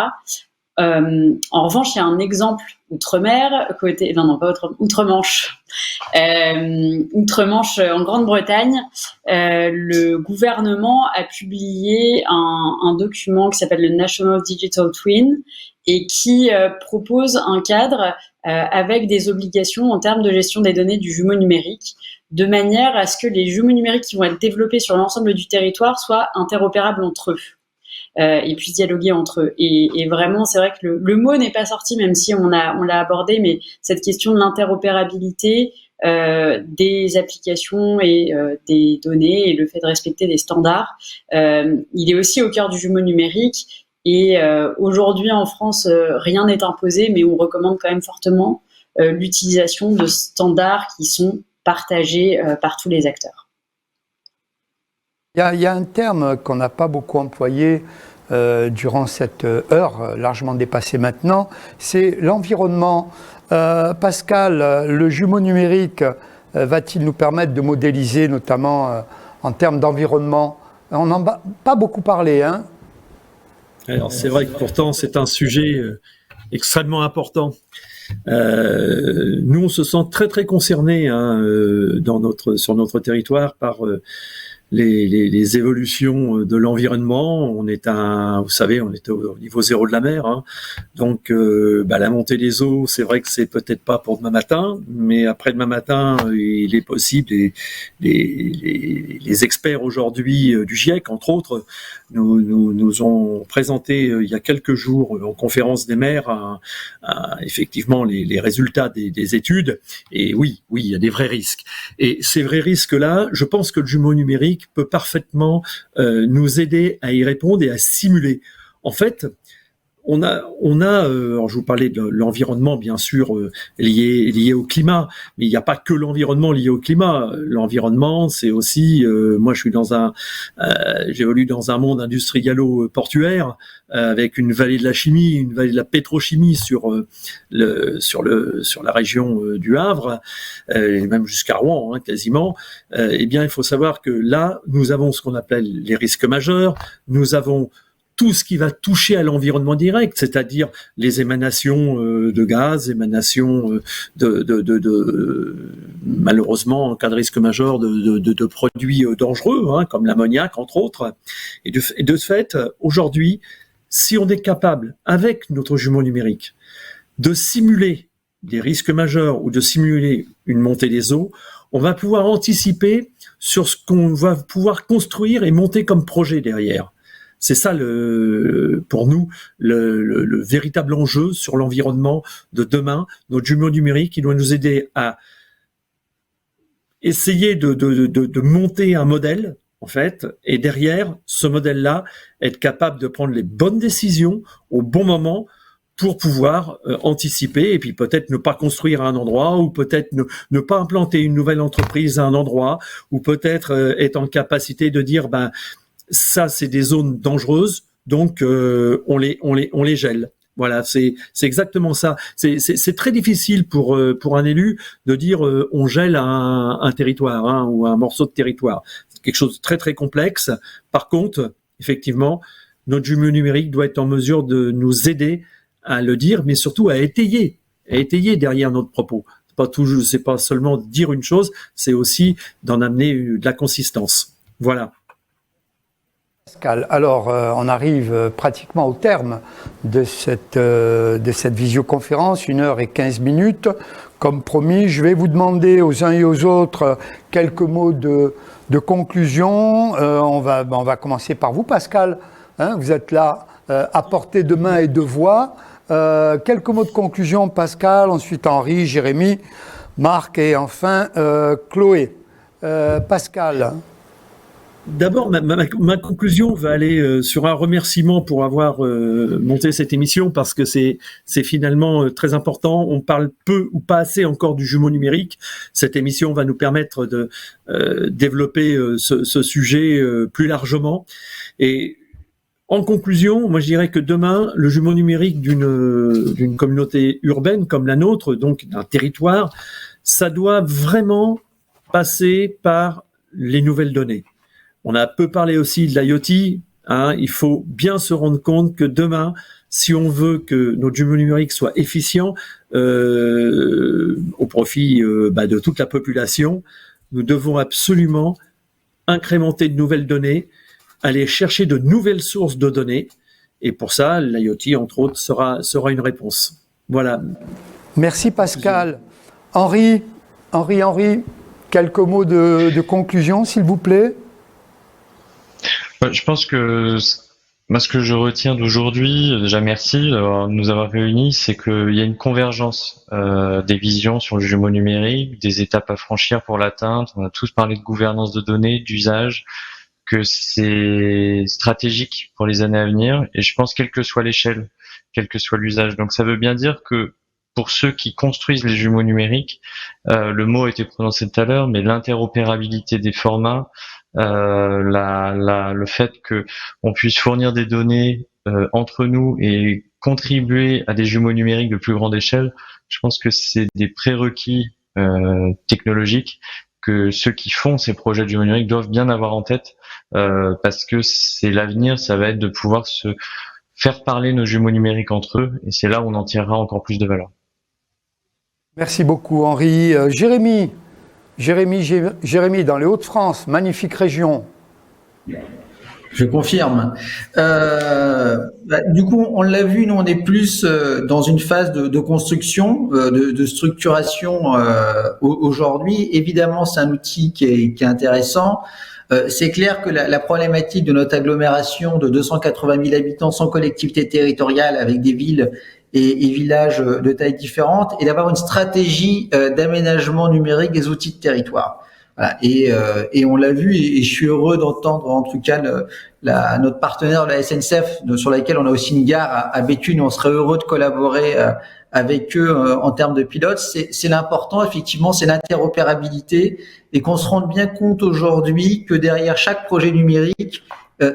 En revanche, il y a un exemple outre-mer, outre-Manche. Outre-Manche, en Grande-Bretagne, le gouvernement a publié un document qui s'appelle le National Digital Twin et qui propose un cadre avec des obligations en termes de gestion des données du jumeau numérique, de manière à ce que les jumeaux numériques qui vont être développés sur l'ensemble du territoire soient interopérables entre eux. et puissent dialoguer entre eux. Et vraiment, c'est vrai que le mot n'est pas sorti, même si on l'a abordé, mais cette question de l'interopérabilité des applications et des données et le fait de respecter des standards, il est aussi au cœur du jumeau numérique. Et aujourd'hui en France, rien n'est imposé, mais on recommande quand même fortement l'utilisation de standards qui sont partagés par tous les acteurs. Il y a un terme qu'on n'a pas beaucoup employé durant cette heure, largement dépassée maintenant, c'est l'environnement. Pascal, le jumeau numérique va-t-il nous permettre de modéliser, notamment en termes d'environnement? On n'en a pas beaucoup parlé, hein? Alors c'est vrai que pourtant c'est un sujet extrêmement important. Nous on se sent très très concernés sur notre territoire par les évolutions de l'environnement. Vous savez, on est au niveau zéro de la mer, hein. Donc la montée des eaux, c'est vrai que c'est peut-être pas pour demain matin, mais après-demain matin, il est possible. Les experts aujourd'hui du GIEC, entre autres, nous ont présenté il y a quelques jours en conférence des maires effectivement les résultats des études. Et oui, il y a des vrais risques. Et ces vrais risques-là, je pense que le jumeau numérique peut parfaitement nous aider à y répondre et à simuler. En fait, on a alors je vous parlais de l'environnement, bien sûr, lié au climat, mais il n'y a pas que l'environnement lié au climat. L'environnement, c'est aussi, moi je suis j'évolue dans un monde industrialo-portuaire, avec une vallée de la chimie, une vallée de la pétrochimie sur la région du Havre, et même jusqu'à Rouen, hein, quasiment. Eh bien, il faut savoir que là, nous avons ce qu'on appelle les risques majeurs. Nous avons tout ce qui va toucher à l'environnement direct, c'est-à-dire les émanations de gaz, émanations malheureusement, en cas de risque majeur, de produits dangereux, hein, comme l'ammoniac, entre autres. Et de fait, aujourd'hui, si on est capable, avec notre jumeau numérique, de simuler des risques majeurs ou de simuler une montée des eaux, on va pouvoir anticiper sur ce qu'on va pouvoir construire et monter comme projet derrière. C'est ça, pour nous, le véritable enjeu sur l'environnement de demain. Notre jumeau numérique, il doit nous aider à essayer de monter un modèle, en fait, et derrière ce modèle-là, être capable de prendre les bonnes décisions au bon moment pour pouvoir anticiper et puis peut-être ne pas construire à un endroit, ou peut-être ne pas implanter une nouvelle entreprise à un endroit, ou peut-être être en capacité de dire ça, c'est des zones dangereuses, donc on les gèle. Voilà, c'est exactement ça. C'est très difficile pour un élu de dire on gèle un territoire, hein, ou un morceau de territoire. C'est quelque chose de très très complexe. Par contre, effectivement, notre jumeau numérique doit être en mesure de nous aider à le dire, mais surtout à étayer derrière notre propos. C'est pas seulement dire une chose, c'est aussi d'en amener de la consistance. Voilà. Pascal, alors on arrive pratiquement au terme de cette visioconférence, 1h15. Comme promis, je vais vous demander aux uns et aux autres quelques mots de conclusion. On va commencer par vous, Pascal. Hein, vous êtes là à portée de main et de voix. Quelques mots de conclusion, Pascal, ensuite Henri, Jérémy, Marc et enfin Chloé. Pascal. D'abord, ma conclusion va aller sur un remerciement pour avoir monté cette émission, parce que c'est finalement très important. On parle peu ou pas assez encore du jumeau numérique. Cette émission va nous permettre de développer ce sujet plus largement. Et en conclusion, moi je dirais que demain, le jumeau numérique d'une communauté urbaine comme la nôtre, donc d'un territoire, ça doit vraiment passer par les nouvelles données. On a peu parlé aussi de l'IoT, hein. Il faut bien se rendre compte que demain, si on veut que notre jumeau numérique soit efficient au profit de toute la population, nous devons absolument incrémenter de nouvelles données, aller chercher de nouvelles sources de données, et pour ça, l'IoT, entre autres, sera une réponse. Voilà. Merci Pascal. Henri, quelques mots de conclusion, s'il vous plaît. Je pense que Moi, ce que je retiens d'aujourd'hui, déjà merci de nous avoir réunis, c'est qu'il y a une convergence des visions sur le jumeau numérique, des étapes à franchir pour l'atteindre. On a tous parlé de gouvernance de données, d'usage, que c'est stratégique pour les années à venir. Et je pense quelle que soit l'échelle, quel que soit l'usage. Donc ça veut bien dire que pour ceux qui construisent les jumeaux numériques, le mot a été prononcé tout à l'heure, mais l'interopérabilité des formats, le fait que on puisse fournir des données entre nous et contribuer à des jumeaux numériques de plus grande échelle, je pense que c'est des prérequis technologiques que ceux qui font ces projets de jumeaux numériques doivent bien avoir en tête, parce que c'est l'avenir, ça va être de pouvoir se faire parler nos jumeaux numériques entre eux, et c'est là où on en tirera encore plus de valeur. Merci beaucoup Henri. Jérémy, dans les Hauts-de-France, magnifique région. Je confirme. Du coup, on l'a vu, nous on est plus dans une phase de construction, de structuration aujourd'hui. Évidemment, c'est un outil qui est intéressant. C'est clair que la problématique de notre agglomération de 280 000 habitants sans collectivité territoriale, avec des villes et villages de taille différente, et d'avoir une stratégie d'aménagement numérique des outils de territoire. Voilà. Et on l'a vu, et je suis heureux d'entendre en tout cas notre partenaire, la SNCF, sur laquelle on a aussi une gare à Béthune. On serait heureux de collaborer avec eux en termes de pilotes. C'est l'important, effectivement, c'est l'interopérabilité, et qu'on se rende bien compte aujourd'hui que derrière chaque projet numérique,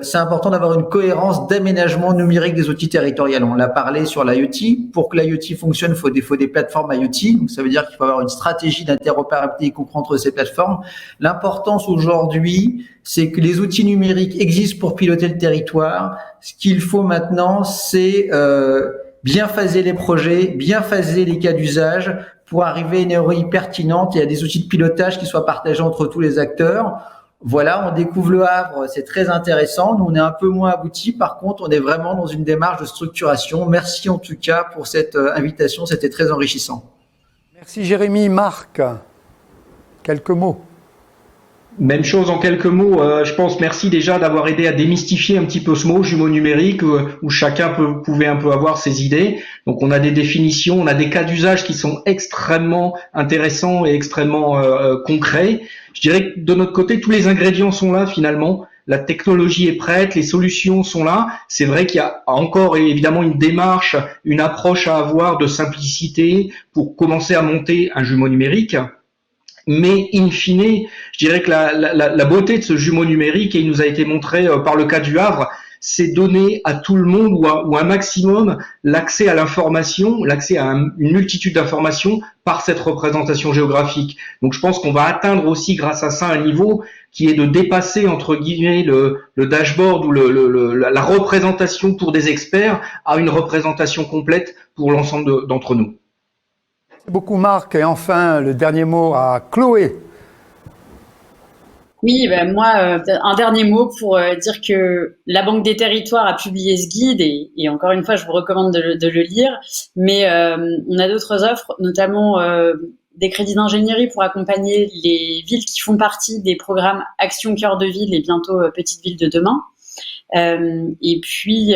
c'est important d'avoir une cohérence d'aménagement numérique des outils territoriaux. On l'a parlé sur l'IoT. Pour que l'IoT fonctionne, il faut des plateformes IoT. Donc, ça veut dire qu'il faut avoir une stratégie d'interopérabilité, y compris entre ces plateformes. L'importance aujourd'hui, c'est que les outils numériques existent pour piloter le territoire. Ce qu'il faut maintenant, c'est bien phaser les projets, bien phaser les cas d'usage pour arriver à une ROI pertinente et à des outils de pilotage qui soient partagés entre tous les acteurs. Voilà, on découvre le Havre, c'est très intéressant. Nous, on est un peu moins aboutis. Par contre, on est vraiment dans une démarche de structuration. Merci en tout cas pour cette invitation, c'était très enrichissant. Merci Jérémy. Marc, quelques mots. Même chose en quelques mots, je pense merci déjà d'avoir aidé à démystifier un petit peu ce mot, jumeau numérique, où chacun pouvait un peu avoir ses idées. Donc on a des définitions, on a des cas d'usage qui sont extrêmement intéressants et extrêmement concrets. Je dirais que de notre côté, tous les ingrédients sont là finalement. La technologie est prête, les solutions sont là. C'est vrai qu'il y a encore évidemment une démarche, une approche à avoir de simplicité pour commencer à monter un jumeau numérique. Mais in fine, je dirais que la beauté de ce jumeau numérique, et il nous a été montré par le cas du Havre, c'est donner à tout le monde ou un maximum l'accès à l'information, l'accès à une multitude d'informations par cette représentation géographique. Donc je pense qu'on va atteindre aussi grâce à ça un niveau qui est de dépasser entre guillemets le dashboard ou la représentation pour des experts à une représentation complète pour l'ensemble d'entre nous. Merci beaucoup Marc. Et enfin, le dernier mot à Chloé. Oui, moi, un dernier mot pour dire que la Banque des Territoires a publié ce guide et encore une fois, je vous recommande de le lire. Mais on a d'autres offres, notamment des crédits d'ingénierie pour accompagner les villes qui font partie des programmes Action Cœur de Ville et bientôt Petites Villes de demain. Et puis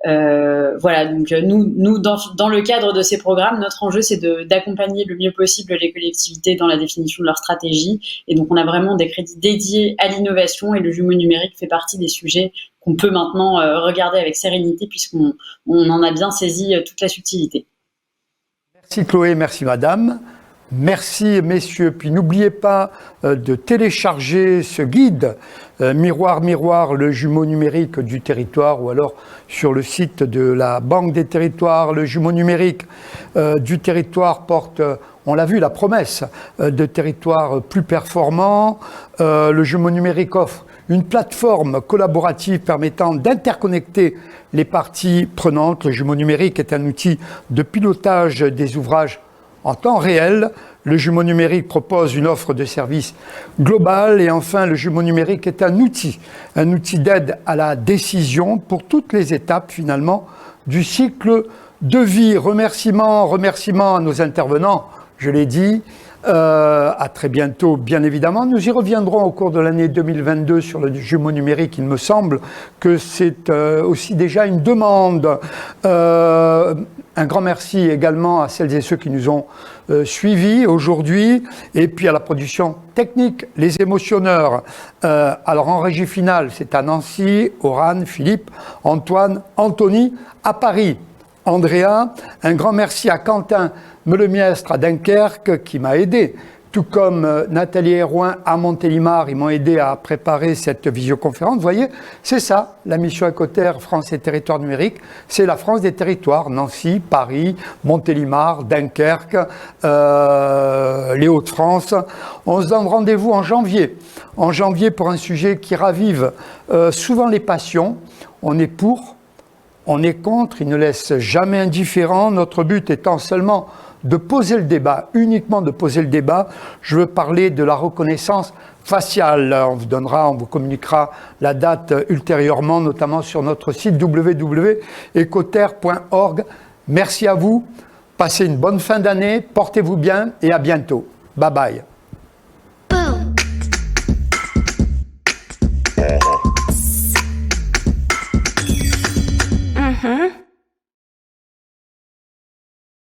voilà, donc nous dans le cadre de ces programmes, notre enjeu c'est d'accompagner le mieux possible les collectivités dans la définition de leur stratégie, et donc on a vraiment des crédits dédiés à l'innovation, et le jumeau numérique fait partie des sujets qu'on peut maintenant regarder avec sérénité puisqu'on en a bien saisi toute la subtilité. Merci Chloé, merci madame. Merci messieurs, puis n'oubliez pas de télécharger ce guide Miroir, miroir, le jumeau numérique du territoire, ou alors sur le site de la Banque des Territoires, le jumeau numérique du territoire porte, on l'a vu, la promesse de territoires plus performants. Le jumeau numérique offre une plateforme collaborative permettant d'interconnecter les parties prenantes. Le jumeau numérique est un outil de pilotage des ouvrages en temps réel. Le jumeau numérique propose une offre de service globale. Et enfin, le jumeau numérique est un outil d'aide à la décision pour toutes les étapes finalement du cycle de vie. Remerciements à nos intervenants, je l'ai dit, À très bientôt, bien évidemment. Nous y reviendrons au cours de l'année 2022 sur le jumeau numérique. Il me semble que c'est aussi déjà une demande. Un grand merci également à celles et ceux qui nous ont suivis aujourd'hui, et puis à la production technique, les émotionneurs. Alors en régie finale, c'est à Nancy, Oran, Philippe, Antoine, Anthony, à Paris, Andrea. Un grand merci à Quentin Melemiestre à Dunkerque qui m'a aidé, tout comme Nathalie Hérouin à Montélimar. Ils m'ont aidé à préparer cette visioconférence. Vous voyez, c'est ça, la mission Écoterre France et Territoires Numériques. C'est la France des territoires, Nancy, Paris, Montélimar, Dunkerque, les Hauts-de-France. On se donne rendez-vous en janvier pour un sujet qui ravive souvent les passions. On est pour, on est contre, il ne laisse jamais indifférent. Notre but étant seulement de poser le débat, uniquement de poser le débat. Je veux parler de la reconnaissance faciale. On vous communiquera la date ultérieurement, notamment sur notre site www.ecoterre.org. Merci à vous, passez une bonne fin d'année, portez-vous bien et à bientôt. Bye bye.